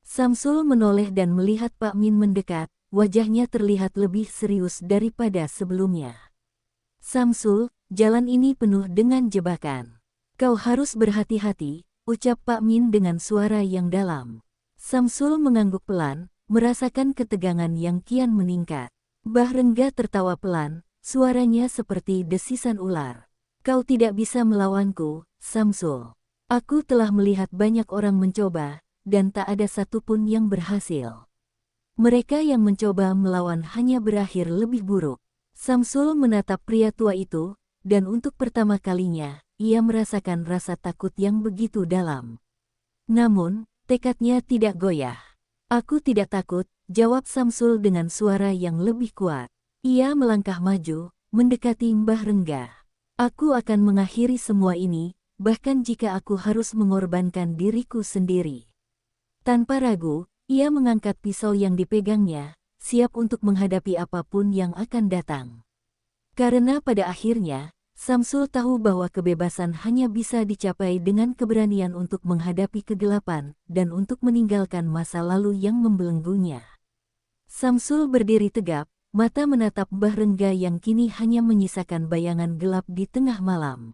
Samsul menoleh dan melihat Pak Min mendekat, wajahnya terlihat lebih serius daripada sebelumnya. Samsul, jalan ini penuh dengan jebakan. Kau harus berhati-hati, ucap Pak Min dengan suara yang dalam. Samsul mengangguk pelan, merasakan ketegangan yang kian meningkat. Bah Rengga tertawa pelan, suaranya seperti desisan ular. Kau tidak bisa melawanku, Samsul. Aku telah melihat banyak orang mencoba, dan tak ada satupun yang berhasil. Mereka yang mencoba melawan hanya berakhir lebih buruk. Samsul menatap pria tua itu, dan untuk pertama kalinya, ia merasakan rasa takut yang begitu dalam. Namun, tekadnya tidak goyah. Aku tidak takut, jawab Samsul dengan suara yang lebih kuat. Ia melangkah maju, mendekati Mbah Rengga. Aku akan mengakhiri semua ini, bahkan jika aku harus mengorbankan diriku sendiri. Tanpa ragu, ia mengangkat pisau yang dipegangnya, siap untuk menghadapi apapun yang akan datang. Karena pada akhirnya, Samsul tahu bahwa kebebasan hanya bisa dicapai dengan keberanian untuk menghadapi kegelapan dan untuk meninggalkan masa lalu yang membelenggunya. Samsul berdiri tegap, mata menatap Mbah Rengga yang kini hanya menyisakan bayangan gelap di tengah malam.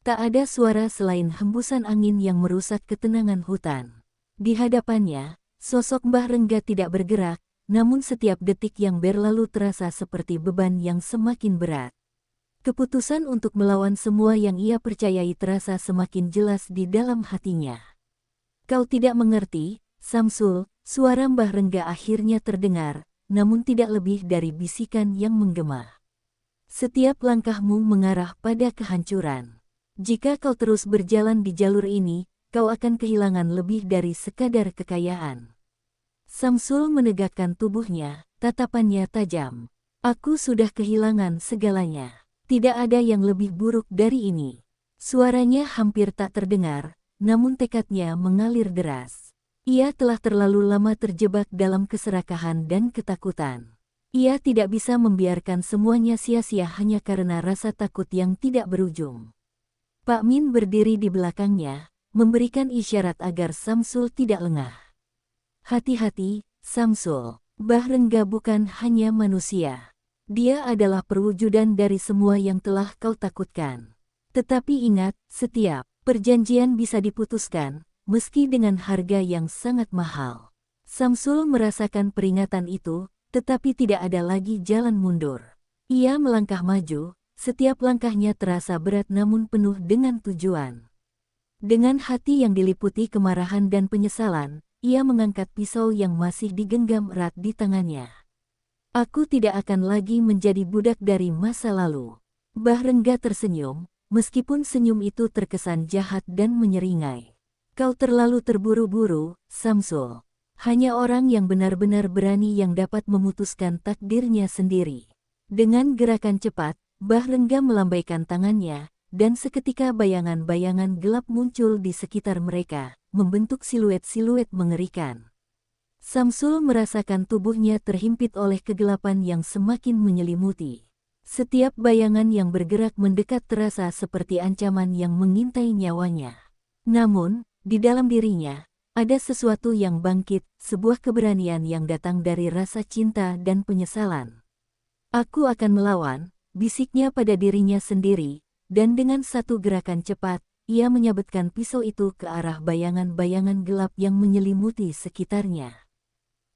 Tak ada suara selain hembusan angin yang merusak ketenangan hutan. Di hadapannya, sosok Mbah Rengga tidak bergerak, namun setiap detik yang berlalu terasa seperti beban yang semakin berat. Keputusan untuk melawan semua yang ia percayai terasa semakin jelas di dalam hatinya. Kau tidak mengerti, Samsul, suara Mbah Rengga akhirnya terdengar, namun tidak lebih dari bisikan yang menggema. Setiap langkahmu mengarah pada kehancuran. Jika kau terus berjalan di jalur ini, kau akan kehilangan lebih dari sekadar kekayaan. Samsul menegakkan tubuhnya, tatapannya tajam. Aku sudah kehilangan segalanya. Tidak ada yang lebih buruk dari ini. Suaranya hampir tak terdengar, namun tekadnya mengalir deras. Ia telah terlalu lama terjebak dalam keserakahan dan ketakutan. Ia tidak bisa membiarkan semuanya sia-sia hanya karena rasa takut yang tidak berujung. Pak Min berdiri di belakangnya, memberikan isyarat agar Samsul tidak lengah. Hati-hati, Samsul. Mbah Rengga bukan hanya manusia. Dia adalah perwujudan dari semua yang telah kau takutkan. Tetapi ingat, setiap perjanjian bisa diputuskan, meski dengan harga yang sangat mahal. Samsul merasakan peringatan itu, tetapi tidak ada lagi jalan mundur. Ia melangkah maju, setiap langkahnya terasa berat namun penuh dengan tujuan. Dengan hati yang diliputi kemarahan dan penyesalan, ia mengangkat pisau yang masih digenggam erat di tangannya. Aku tidak akan lagi menjadi budak dari masa lalu. Mbah Rengga tersenyum, meskipun senyum itu terkesan jahat dan menyeringai. Kau terlalu terburu-buru, Samsul. Hanya orang yang benar-benar berani yang dapat memutuskan takdirnya sendiri. Dengan gerakan cepat, Mbah Rengga melambaikan tangannya, dan seketika bayangan-bayangan gelap muncul di sekitar mereka, membentuk siluet-siluet mengerikan. Samsul merasakan tubuhnya terhimpit oleh kegelapan yang semakin menyelimuti. Setiap bayangan yang bergerak mendekat terasa seperti ancaman yang mengintai nyawanya. Namun, di dalam dirinya, ada sesuatu yang bangkit, sebuah keberanian yang datang dari rasa cinta dan penyesalan. Aku akan melawan, bisiknya pada dirinya sendiri, dan dengan satu gerakan cepat, ia menyabetkan pisau itu ke arah bayangan-bayangan gelap yang menyelimuti sekitarnya.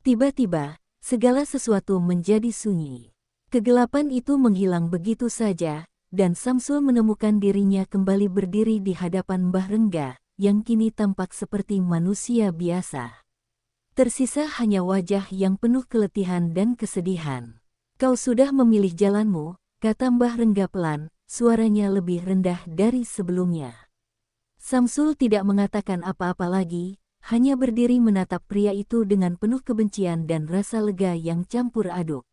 Tiba-tiba, segala sesuatu menjadi sunyi. Kegelapan itu menghilang begitu saja, dan Samsul menemukan dirinya kembali berdiri di hadapan Mbah Rengga, yang kini tampak seperti manusia biasa. Tersisa hanya wajah yang penuh keletihan dan kesedihan. Kau sudah memilih jalanmu, kata Mbah Rengga pelan, suaranya lebih rendah dari sebelumnya. Samsul tidak mengatakan apa-apa lagi, hanya berdiri menatap pria itu dengan penuh kebencian dan rasa lega yang campur aduk.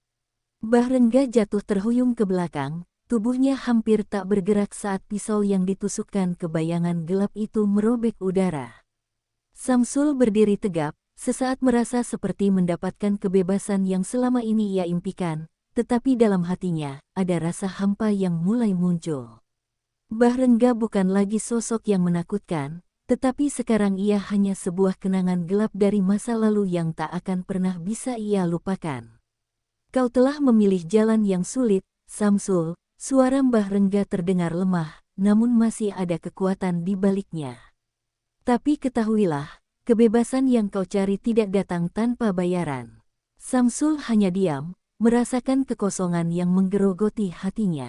Mbah Rengga jatuh terhuyung ke belakang, tubuhnya hampir tak bergerak saat pisau yang ditusukkan ke bayangan gelap itu merobek udara. Samsul berdiri tegap, sesaat merasa seperti mendapatkan kebebasan yang selama ini ia impikan, tetapi dalam hatinya ada rasa hampa yang mulai muncul. Mbah Rengga bukan lagi sosok yang menakutkan, tetapi sekarang ia hanya sebuah kenangan gelap dari masa lalu yang tak akan pernah bisa ia lupakan. Kau telah memilih jalan yang sulit, Samsul, suara Mbah Rengga terdengar lemah, namun masih ada kekuatan di baliknya. Tapi ketahuilah, kebebasan yang kau cari tidak datang tanpa bayaran. Samsul hanya diam, merasakan kekosongan yang menggerogoti hatinya.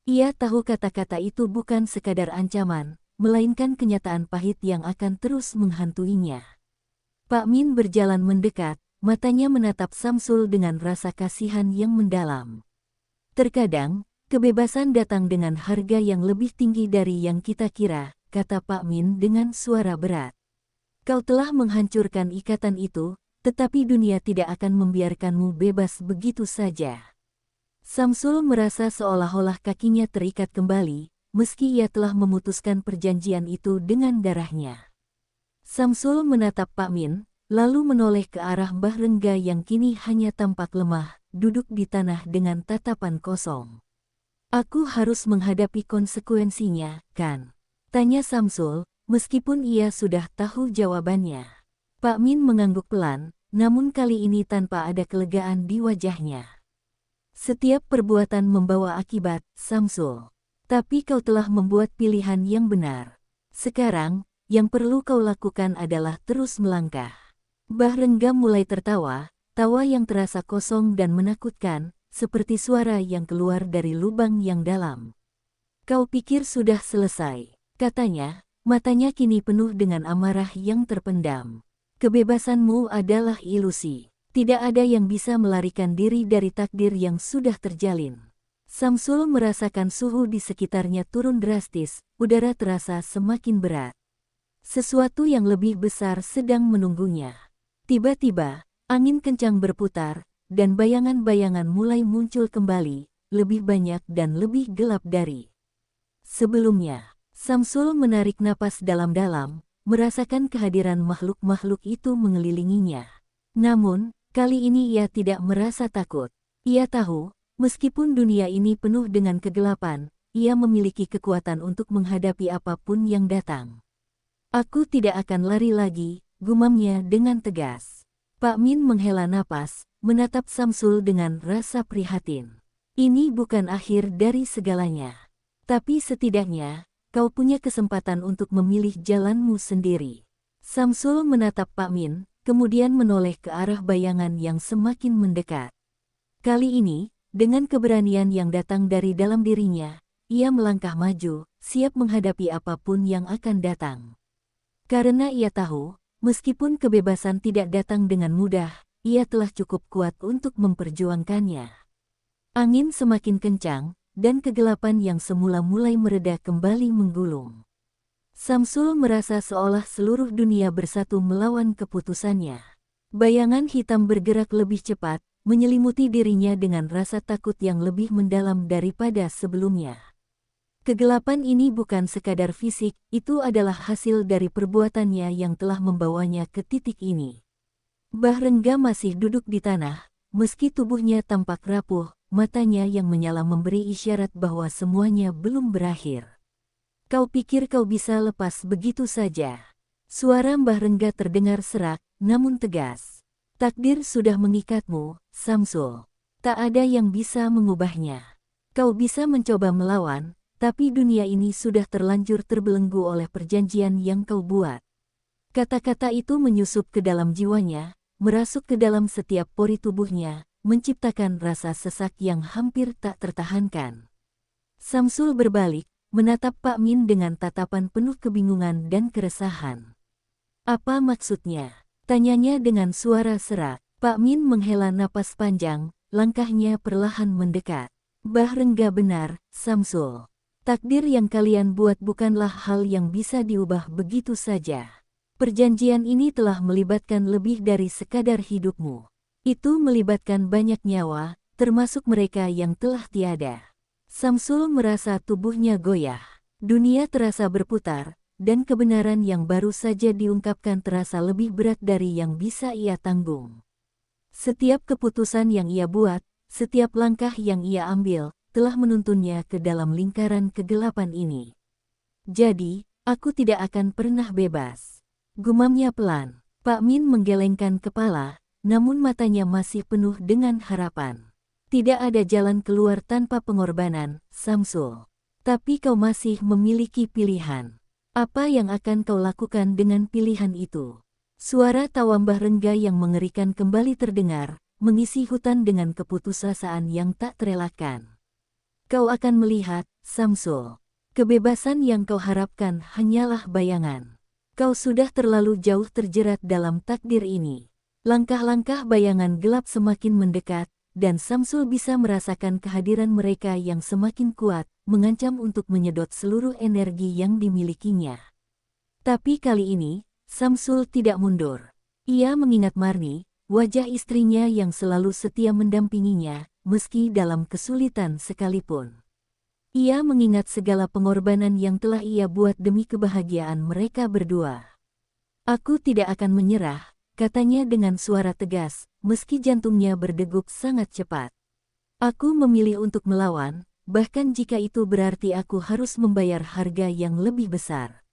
Ia tahu kata-kata itu bukan sekadar ancaman, melainkan kenyataan pahit yang akan terus menghantuinya. Pak Min berjalan mendekat, matanya menatap Samsul dengan rasa kasihan yang mendalam. Terkadang, kebebasan datang dengan harga yang lebih tinggi dari yang kita kira, kata Pak Min dengan suara berat. Kau telah menghancurkan ikatan itu, tetapi dunia tidak akan membiarkanmu bebas begitu saja. Samsul merasa seolah-olah kakinya terikat kembali, meski ia telah memutuskan perjanjian itu dengan darahnya. Samsul menatap Pak Min, lalu menoleh ke arah Mbah Rengga yang kini hanya tampak lemah, duduk di tanah dengan tatapan kosong. Aku harus menghadapi konsekuensinya, kan? Tanya Samsul, meskipun ia sudah tahu jawabannya. Pak Min mengangguk pelan, namun kali ini tanpa ada kelegaan di wajahnya. Setiap perbuatan membawa akibat, Samsul. Tapi kau telah membuat pilihan yang benar. Sekarang, yang perlu kau lakukan adalah terus melangkah. Mbah Rengga mulai tertawa, tawa yang terasa kosong dan menakutkan, seperti suara yang keluar dari lubang yang dalam. Kau pikir sudah selesai, katanya, matanya kini penuh dengan amarah yang terpendam. Kebebasanmu adalah ilusi. Tidak ada yang bisa melarikan diri dari takdir yang sudah terjalin. Samsul merasakan suhu di sekitarnya turun drastis, udara terasa semakin berat. Sesuatu yang lebih besar sedang menunggunya. Tiba-tiba, angin kencang berputar, dan bayangan-bayangan mulai muncul kembali, lebih banyak dan lebih gelap dari sebelumnya. Samsul menarik napas dalam-dalam, merasakan kehadiran makhluk-makhluk itu mengelilinginya. Namun, kali ini ia tidak merasa takut. Ia tahu, meskipun dunia ini penuh dengan kegelapan, ia memiliki kekuatan untuk menghadapi apapun yang datang. Aku tidak akan lari lagi, gumamnya dengan tegas. Pak Min menghela napas, menatap Samsul dengan rasa prihatin. Ini bukan akhir dari segalanya. Tapi setidaknya, kau punya kesempatan untuk memilih jalanmu sendiri. Samsul menatap Pak Min, kemudian menoleh ke arah bayangan yang semakin mendekat. Kali ini, dengan keberanian yang datang dari dalam dirinya, ia melangkah maju, siap menghadapi apapun yang akan datang. Karena ia tahu, meskipun kebebasan tidak datang dengan mudah, ia telah cukup kuat untuk memperjuangkannya. Angin semakin kencang, dan kegelapan yang semula mulai mereda kembali menggulung. Samsul merasa seolah seluruh dunia bersatu melawan keputusannya. Bayangan hitam bergerak lebih cepat, menyelimuti dirinya dengan rasa takut yang lebih mendalam daripada sebelumnya. Kegelapan ini bukan sekadar fisik, itu adalah hasil dari perbuatannya yang telah membawanya ke titik ini. Mbah Rengga masih duduk di tanah, meski tubuhnya tampak rapuh, matanya yang menyala memberi isyarat bahwa semuanya belum berakhir. Kau pikir kau bisa lepas begitu saja? Suara Mbah Rengga terdengar serak, namun tegas. Takdir sudah mengikatmu, Samsul. Tak ada yang bisa mengubahnya. Kau bisa mencoba melawan, tapi dunia ini sudah terlanjur terbelenggu oleh perjanjian yang kau buat. Kata-kata itu menyusup ke dalam jiwanya, merasuk ke dalam setiap pori tubuhnya, menciptakan rasa sesak yang hampir tak tertahankan. Samsul berbalik, menatap Pak Min dengan tatapan penuh kebingungan dan keresahan. Apa maksudnya? Tanyanya dengan suara serak. Pak Min menghela napas panjang, langkahnya perlahan mendekat. Mbah Rengga benar, Samsul. Takdir yang kalian buat bukanlah hal yang bisa diubah begitu saja. Perjanjian ini telah melibatkan lebih dari sekadar hidupmu. Itu melibatkan banyak nyawa, termasuk mereka yang telah tiada. Samsul merasa tubuhnya goyah. Dunia terasa berputar, dan kebenaran yang baru saja diungkapkan terasa lebih berat dari yang bisa ia tanggung. Setiap keputusan yang ia buat, setiap langkah yang ia ambil, telah menuntunnya ke dalam lingkaran kegelapan ini. Jadi, aku tidak akan pernah bebas. Gumamnya pelan. Pak Min menggelengkan kepala, namun matanya masih penuh dengan harapan. Tidak ada jalan keluar tanpa pengorbanan, Samsul. Tapi kau masih memiliki pilihan. Apa yang akan kau lakukan dengan pilihan itu? Suara tawa Mbah Rengga yang mengerikan kembali terdengar, mengisi hutan dengan keputusasaan yang tak terelakkan. Kau akan melihat, Samsul. Kebebasan yang kau harapkan hanyalah bayangan. Kau sudah terlalu jauh terjerat dalam takdir ini. Langkah-langkah bayangan gelap semakin mendekat, dan Samsul bisa merasakan kehadiran mereka yang semakin kuat, mengancam untuk menyedot seluruh energi yang dimilikinya. Tapi kali ini, Samsul tidak mundur. Ia mengingat Marni, wajah istrinya yang selalu setia mendampinginya, meski dalam kesulitan sekalipun. Ia mengingat segala pengorbanan yang telah ia buat demi kebahagiaan mereka berdua. Aku tidak akan menyerah, katanya dengan suara tegas, meski jantungnya berdegup sangat cepat. Aku memilih untuk melawan, bahkan jika itu berarti aku harus membayar harga yang lebih besar.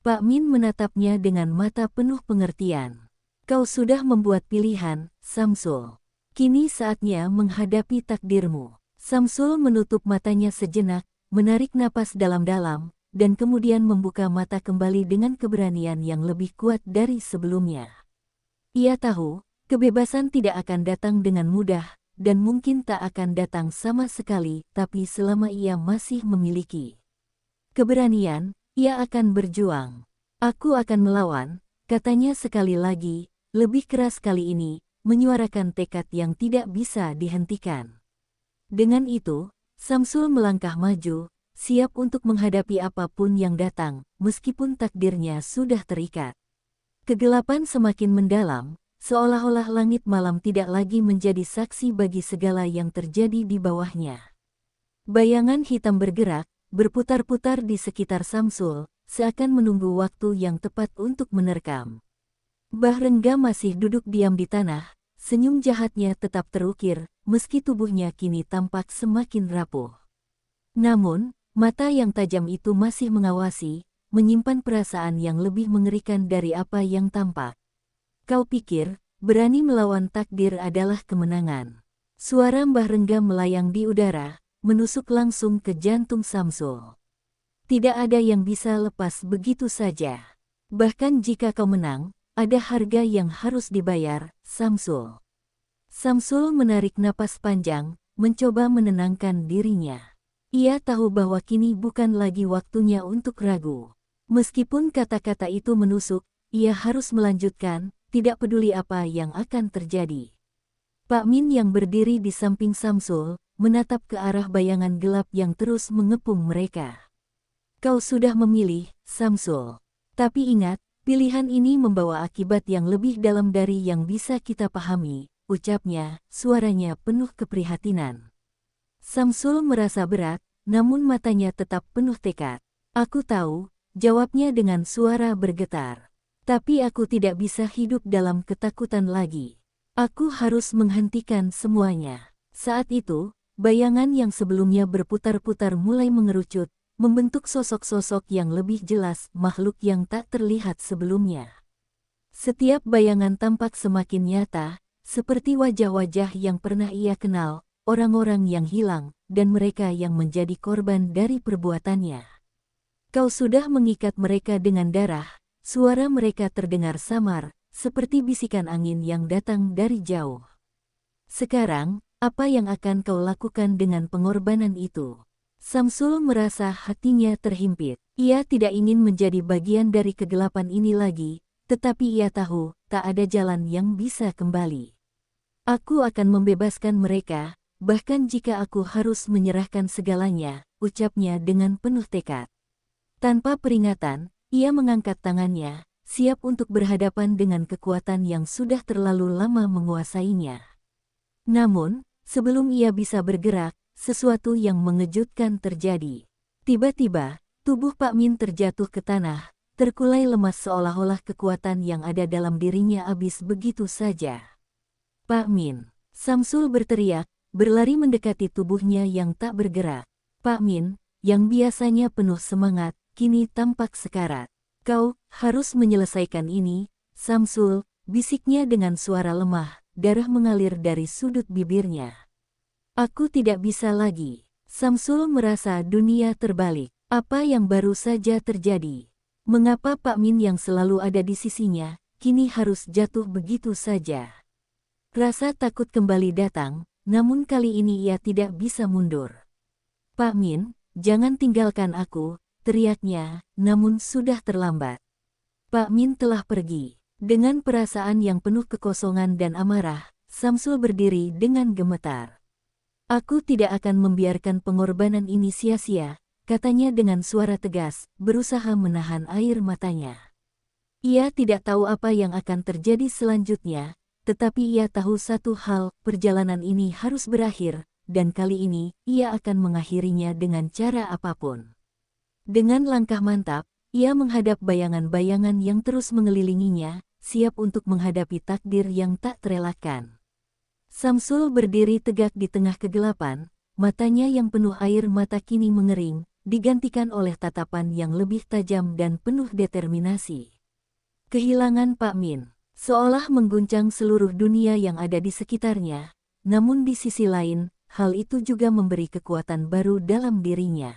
Pak Min menatapnya dengan mata penuh pengertian. Kau sudah membuat pilihan, Samsul. Kini saatnya menghadapi takdirmu. Samsul menutup matanya sejenak, menarik napas dalam-dalam, dan kemudian membuka mata kembali dengan keberanian yang lebih kuat dari sebelumnya. Ia tahu, kebebasan tidak akan datang dengan mudah, dan mungkin tak akan datang sama sekali, tapi selama ia masih memiliki keberanian, ia akan berjuang. Aku akan melawan, katanya sekali lagi, lebih keras kali ini, menyuarakan tekad yang tidak bisa dihentikan. Dengan itu, Samsul melangkah maju, siap untuk menghadapi apapun yang datang, meskipun takdirnya sudah terikat. Kegelapan semakin mendalam, seolah-olah langit malam tidak lagi menjadi saksi bagi segala yang terjadi di bawahnya. Bayangan hitam bergerak, berputar-putar di sekitar Samsul, seakan menunggu waktu yang tepat untuk menerkam. Bah Rengga masih duduk diam di tanah, senyum jahatnya tetap terukir, meski tubuhnya kini tampak semakin rapuh. Namun, mata yang tajam itu masih mengawasi, menyimpan perasaan yang lebih mengerikan dari apa yang tampak. Kau pikir, berani melawan takdir adalah kemenangan. Suara Mbah Rengga melayang di udara, menusuk langsung ke jantung Samsul. Tidak ada yang bisa lepas begitu saja. Bahkan jika kau menang, ada harga yang harus dibayar, Samsul. Samsul menarik napas panjang, mencoba menenangkan dirinya. Ia tahu bahwa kini bukan lagi waktunya untuk ragu. Meskipun kata-kata itu menusuk, ia harus melanjutkan, tidak peduli apa yang akan terjadi. Pak Min yang berdiri di samping Samsul, menatap ke arah bayangan gelap yang terus mengepung mereka. Kau sudah memilih, Samsul. Tapi ingat, pilihan ini membawa akibat yang lebih dalam dari yang bisa kita pahami, ucapnya, suaranya penuh keprihatinan. Samsul merasa berat, namun matanya tetap penuh tekad. Aku tahu, jawabnya dengan suara bergetar. Tapi aku tidak bisa hidup dalam ketakutan lagi. Aku harus menghentikan semuanya. Saat itu, bayangan yang sebelumnya berputar-putar mulai mengerucut, membentuk sosok-sosok yang lebih jelas, makhluk yang tak terlihat sebelumnya. Setiap bayangan tampak semakin nyata, seperti wajah-wajah yang pernah ia kenal, orang-orang yang hilang, dan mereka yang menjadi korban dari perbuatannya. Kau sudah mengikat mereka dengan darah, suara mereka terdengar samar, seperti bisikan angin yang datang dari jauh. Sekarang, apa yang akan kau lakukan dengan pengorbanan itu? Samsul merasa hatinya terhimpit. Ia tidak ingin menjadi bagian dari kegelapan ini lagi, tetapi ia tahu, tak ada jalan yang bisa kembali. Aku akan membebaskan mereka, bahkan jika aku harus menyerahkan segalanya, ucapnya dengan penuh tekad. Tanpa peringatan, ia mengangkat tangannya, siap untuk berhadapan dengan kekuatan yang sudah terlalu lama menguasainya. Namun, sebelum ia bisa bergerak, sesuatu yang mengejutkan terjadi. Tiba-tiba, tubuh Pak Min terjatuh ke tanah, terkulai lemas seolah-olah kekuatan yang ada dalam dirinya habis begitu saja. Pak Min, Samsul berteriak, berlari mendekati tubuhnya yang tak bergerak. Pak Min, yang biasanya penuh semangat, kini tampak sekarat. Kau harus menyelesaikan ini, Samsul, bisiknya dengan suara lemah, darah mengalir dari sudut bibirnya. Aku tidak bisa lagi. Samsul merasa dunia terbalik. Apa yang baru saja terjadi? Mengapa Pak Min yang selalu ada di sisinya, kini harus jatuh begitu saja? Rasa takut kembali datang, namun kali ini ia tidak bisa mundur. Pak Min, jangan tinggalkan aku, teriaknya, namun sudah terlambat. Pak Min telah pergi. Dengan perasaan yang penuh kekosongan dan amarah, Samsul berdiri dengan gemetar. Aku tidak akan membiarkan pengorbanan ini sia-sia, katanya dengan suara tegas, berusaha menahan air matanya. Ia tidak tahu apa yang akan terjadi selanjutnya, tetapi ia tahu satu hal, perjalanan ini harus berakhir, dan kali ini, ia akan mengakhirinya dengan cara apapun. Dengan langkah mantap, ia menghadap bayangan-bayangan yang terus mengelilinginya, siap untuk menghadapi takdir yang tak terelakkan. Samsul berdiri tegak di tengah kegelapan, matanya yang penuh air mata kini mengering, digantikan oleh tatapan yang lebih tajam dan penuh determinasi. Kehilangan Pak Min seolah mengguncang seluruh dunia yang ada di sekitarnya, namun di sisi lain, hal itu juga memberi kekuatan baru dalam dirinya.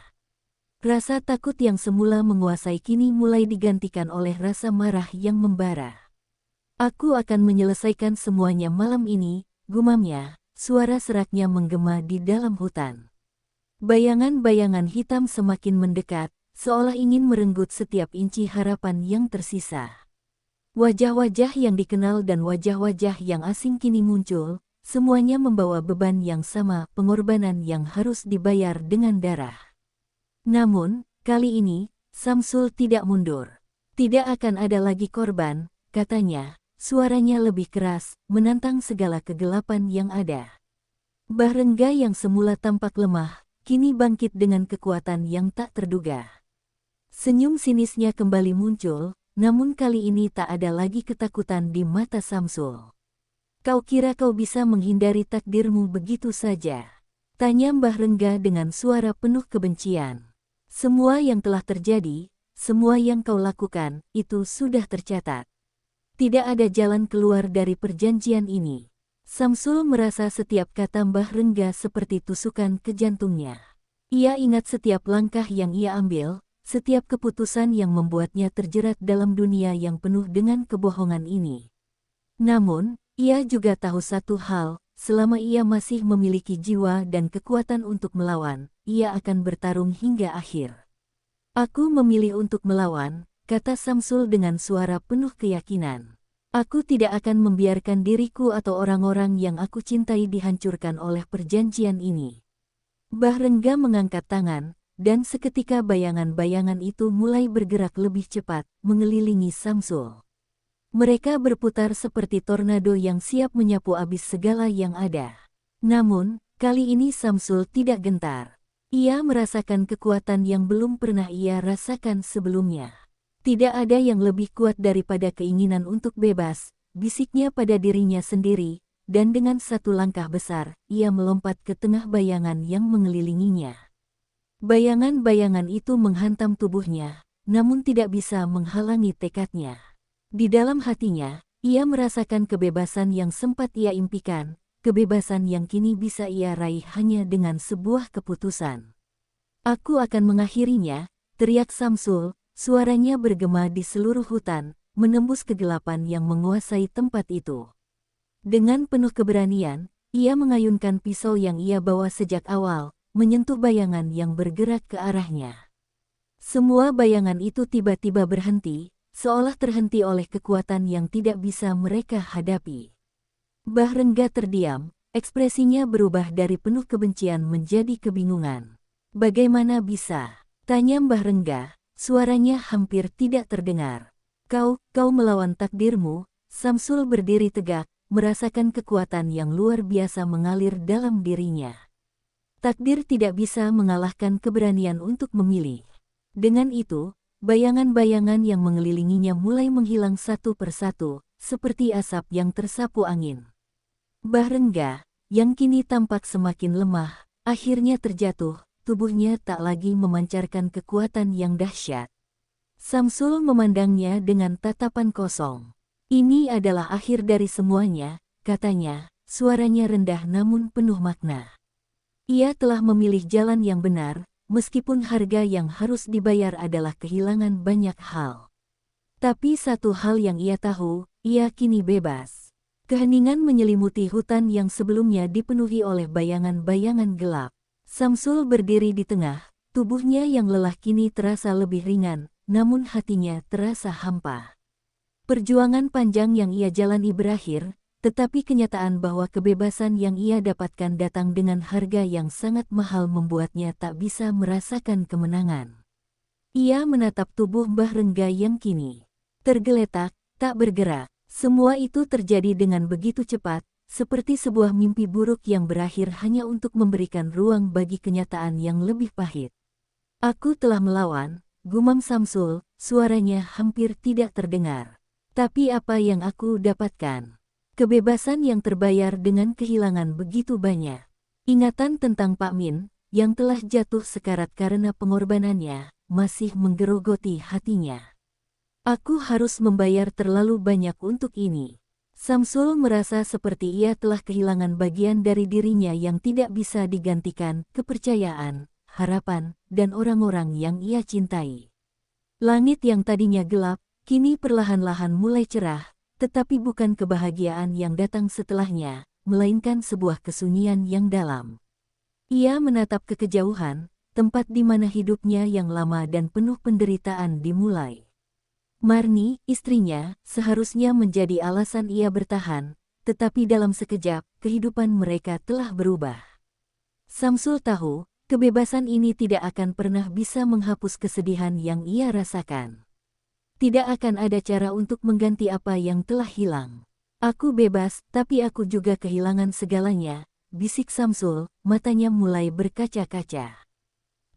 Rasa takut yang semula menguasai kini mulai digantikan oleh rasa marah yang membara. Aku akan menyelesaikan semuanya malam ini, gumamnya, suara seraknya menggema di dalam hutan. Bayangan-bayangan hitam semakin mendekat, seolah ingin merenggut setiap inci harapan yang tersisa. Wajah-wajah yang dikenal dan wajah-wajah yang asing kini muncul, semuanya membawa beban yang sama, pengorbanan yang harus dibayar dengan darah. Namun, kali ini, Samsul tidak mundur. Tidak akan ada lagi korban, katanya, suaranya lebih keras, menantang segala kegelapan yang ada. Mbah Rengga yang semula tampak lemah, kini bangkit dengan kekuatan yang tak terduga. Senyum sinisnya kembali muncul, namun kali ini tak ada lagi ketakutan di mata Samsul. Kau kira kau bisa menghindari takdirmu begitu saja? Tanya Mbah Rengga dengan suara penuh kebencian. Semua yang telah terjadi, semua yang kau lakukan, itu sudah tercatat. Tidak ada jalan keluar dari perjanjian ini. Samsul merasa setiap kata Mbah Rengga seperti tusukan ke jantungnya. Ia ingat setiap langkah yang ia ambil, setiap keputusan yang membuatnya terjerat dalam dunia yang penuh dengan kebohongan ini. Namun, ia juga tahu satu hal, selama ia masih memiliki jiwa dan kekuatan untuk melawan, ia akan bertarung hingga akhir. Aku memilih untuk melawan, kata Samsul dengan suara penuh keyakinan. Aku tidak akan membiarkan diriku atau orang-orang yang aku cintai dihancurkan oleh perjanjian ini. Mbah Rengga mengangkat tangan, dan seketika bayangan-bayangan itu mulai bergerak lebih cepat, mengelilingi Samsul. Mereka berputar seperti tornado yang siap menyapu habis segala yang ada. Namun, kali ini Samsul tidak gentar. Ia merasakan kekuatan yang belum pernah ia rasakan sebelumnya. Tidak ada yang lebih kuat daripada keinginan untuk bebas, bisiknya pada dirinya sendiri, dan dengan satu langkah besar, ia melompat ke tengah bayangan yang mengelilinginya. Bayangan-bayangan itu menghantam tubuhnya, namun tidak bisa menghalangi tekadnya. Di dalam hatinya, ia merasakan kebebasan yang sempat ia impikan, kebebasan yang kini bisa ia raih hanya dengan sebuah keputusan. Aku akan mengakhirinya, teriak Samsul, suaranya bergema di seluruh hutan, menembus kegelapan yang menguasai tempat itu. Dengan penuh keberanian, ia mengayunkan pisau yang ia bawa sejak awal, menyentuh bayangan yang bergerak ke arahnya. Semua bayangan itu tiba-tiba berhenti, seolah terhenti oleh kekuatan yang tidak bisa mereka hadapi. Mbah Rengga terdiam, ekspresinya berubah dari penuh kebencian menjadi kebingungan. Bagaimana bisa? Tanya Mbah Rengga, suaranya hampir tidak terdengar. Kau melawan takdirmu. Samsul berdiri tegak, merasakan kekuatan yang luar biasa mengalir dalam dirinya. Takdir tidak bisa mengalahkan keberanian untuk memilih. Dengan itu, bayangan-bayangan yang mengelilinginya mulai menghilang satu persatu, seperti asap yang tersapu angin. Mbah Rengga, yang kini tampak semakin lemah, akhirnya terjatuh, tubuhnya tak lagi memancarkan kekuatan yang dahsyat. Samsul memandangnya dengan tatapan kosong. Ini adalah akhir dari semuanya, katanya, suaranya rendah namun penuh makna. Ia telah memilih jalan yang benar, meskipun harga yang harus dibayar adalah kehilangan banyak hal. Tapi satu hal yang ia tahu, ia kini bebas. Keheningan menyelimuti hutan yang sebelumnya dipenuhi oleh bayangan-bayangan gelap. Samsul berdiri di tengah, Tubuhnya yang lelah kini terasa lebih ringan, namun hatinya terasa hampa. Perjuangan panjang yang ia jalani berakhir, tetapi kenyataan bahwa kebebasan yang ia dapatkan datang dengan harga yang sangat mahal membuatnya tak bisa merasakan kemenangan. Ia menatap tubuh Mbah Rengga yang kini tergeletak, tak bergerak. Semua itu terjadi dengan begitu cepat, seperti sebuah mimpi buruk yang berakhir hanya untuk memberikan ruang bagi kenyataan yang lebih pahit. Aku telah melawan, gumam Samsul, suaranya hampir tidak terdengar. Tapi apa yang aku dapatkan? Kebebasan yang terbayar dengan kehilangan begitu banyak. Ingatan tentang Pak Min, yang telah jatuh sekarat karena pengorbanannya, masih menggerogoti hatinya. Aku harus membayar terlalu banyak untuk ini. Samsul merasa seperti ia telah kehilangan bagian dari dirinya yang tidak bisa digantikan, kepercayaan, harapan, dan orang-orang yang ia cintai. Langit yang tadinya gelap, kini perlahan-lahan mulai cerah, tetapi bukan kebahagiaan yang datang setelahnya, melainkan sebuah kesunyian yang dalam. Ia menatap ke kejauhan, tempat di mana hidupnya yang lama dan penuh penderitaan dimulai. Marni, istrinya, seharusnya menjadi alasan ia bertahan, tetapi dalam sekejap, kehidupan mereka telah berubah. Samsul tahu, kebebasan ini tidak akan pernah bisa menghapus kesedihan yang ia rasakan. Tidak akan ada cara untuk mengganti apa yang telah hilang. Aku bebas, tapi aku juga kehilangan segalanya, bisik Samsul, matanya mulai berkaca-kaca.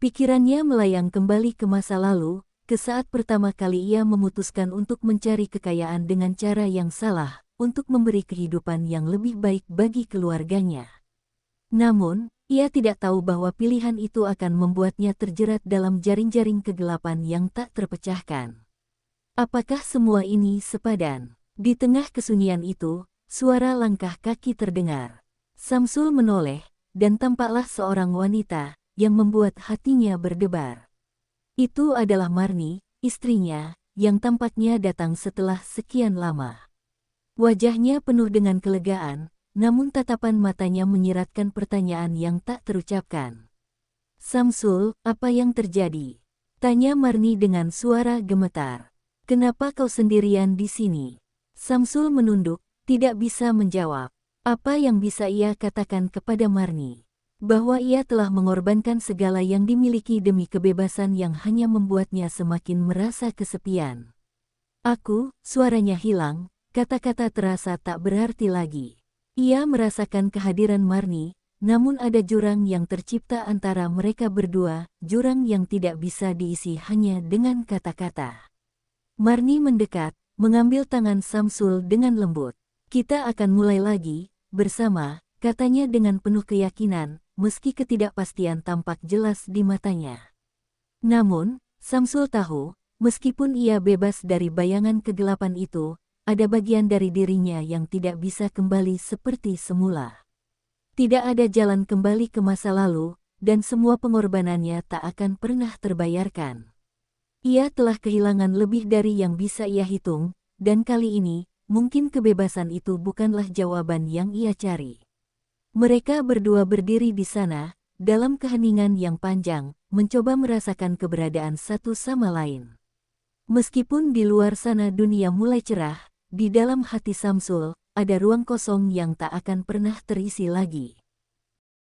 Pikirannya melayang kembali ke masa lalu, ke saat pertama kali ia memutuskan untuk mencari kekayaan dengan cara yang salah, untuk memberi kehidupan yang lebih baik bagi keluarganya. Namun, ia tidak tahu bahwa pilihan itu akan membuatnya terjerat dalam jaring-jaring kegelapan yang tak terpecahkan. Apakah semua ini sepadan? Di tengah kesunyian itu, suara langkah kaki terdengar. Samsul menoleh, dan tampaklah seorang wanita, yang membuat hatinya berdebar. Itu adalah Marni, istrinya, yang tampaknya datang setelah sekian lama. Wajahnya penuh dengan kelegaan, namun tatapan matanya menyiratkan pertanyaan yang tak terucapkan. Samsul, apa yang terjadi? Tanya Marni dengan suara gemetar. Kenapa kau sendirian di sini? Samsul menunduk, tidak bisa menjawab. Apa yang bisa ia katakan kepada Marni? Bahwa ia telah mengorbankan segala yang dimiliki demi kebebasan yang hanya membuatnya semakin merasa kesepian. Aku, suaranya hilang, kata-kata terasa tak berarti lagi. Ia merasakan kehadiran Marni, namun ada jurang yang tercipta antara mereka berdua, jurang yang tidak bisa diisi hanya dengan kata-kata. Marni mendekat, mengambil tangan Samsul dengan lembut. Kita akan mulai lagi, bersama, katanya dengan penuh keyakinan, meski ketidakpastian tampak jelas di matanya. Namun, Samsul tahu, meskipun ia bebas dari bayangan kegelapan itu, ada bagian dari dirinya yang tidak bisa kembali seperti semula. Tidak ada jalan kembali ke masa lalu, dan semua pengorbanannya tak akan pernah terbayarkan. Ia telah kehilangan lebih dari yang bisa ia hitung, dan kali ini, mungkin kebebasan itu bukanlah jawaban yang ia cari. Mereka berdua berdiri di sana, dalam keheningan yang panjang, mencoba merasakan keberadaan satu sama lain. Meskipun di luar sana dunia mulai cerah, di dalam hati Samsul, ada ruang kosong yang tak akan pernah terisi lagi.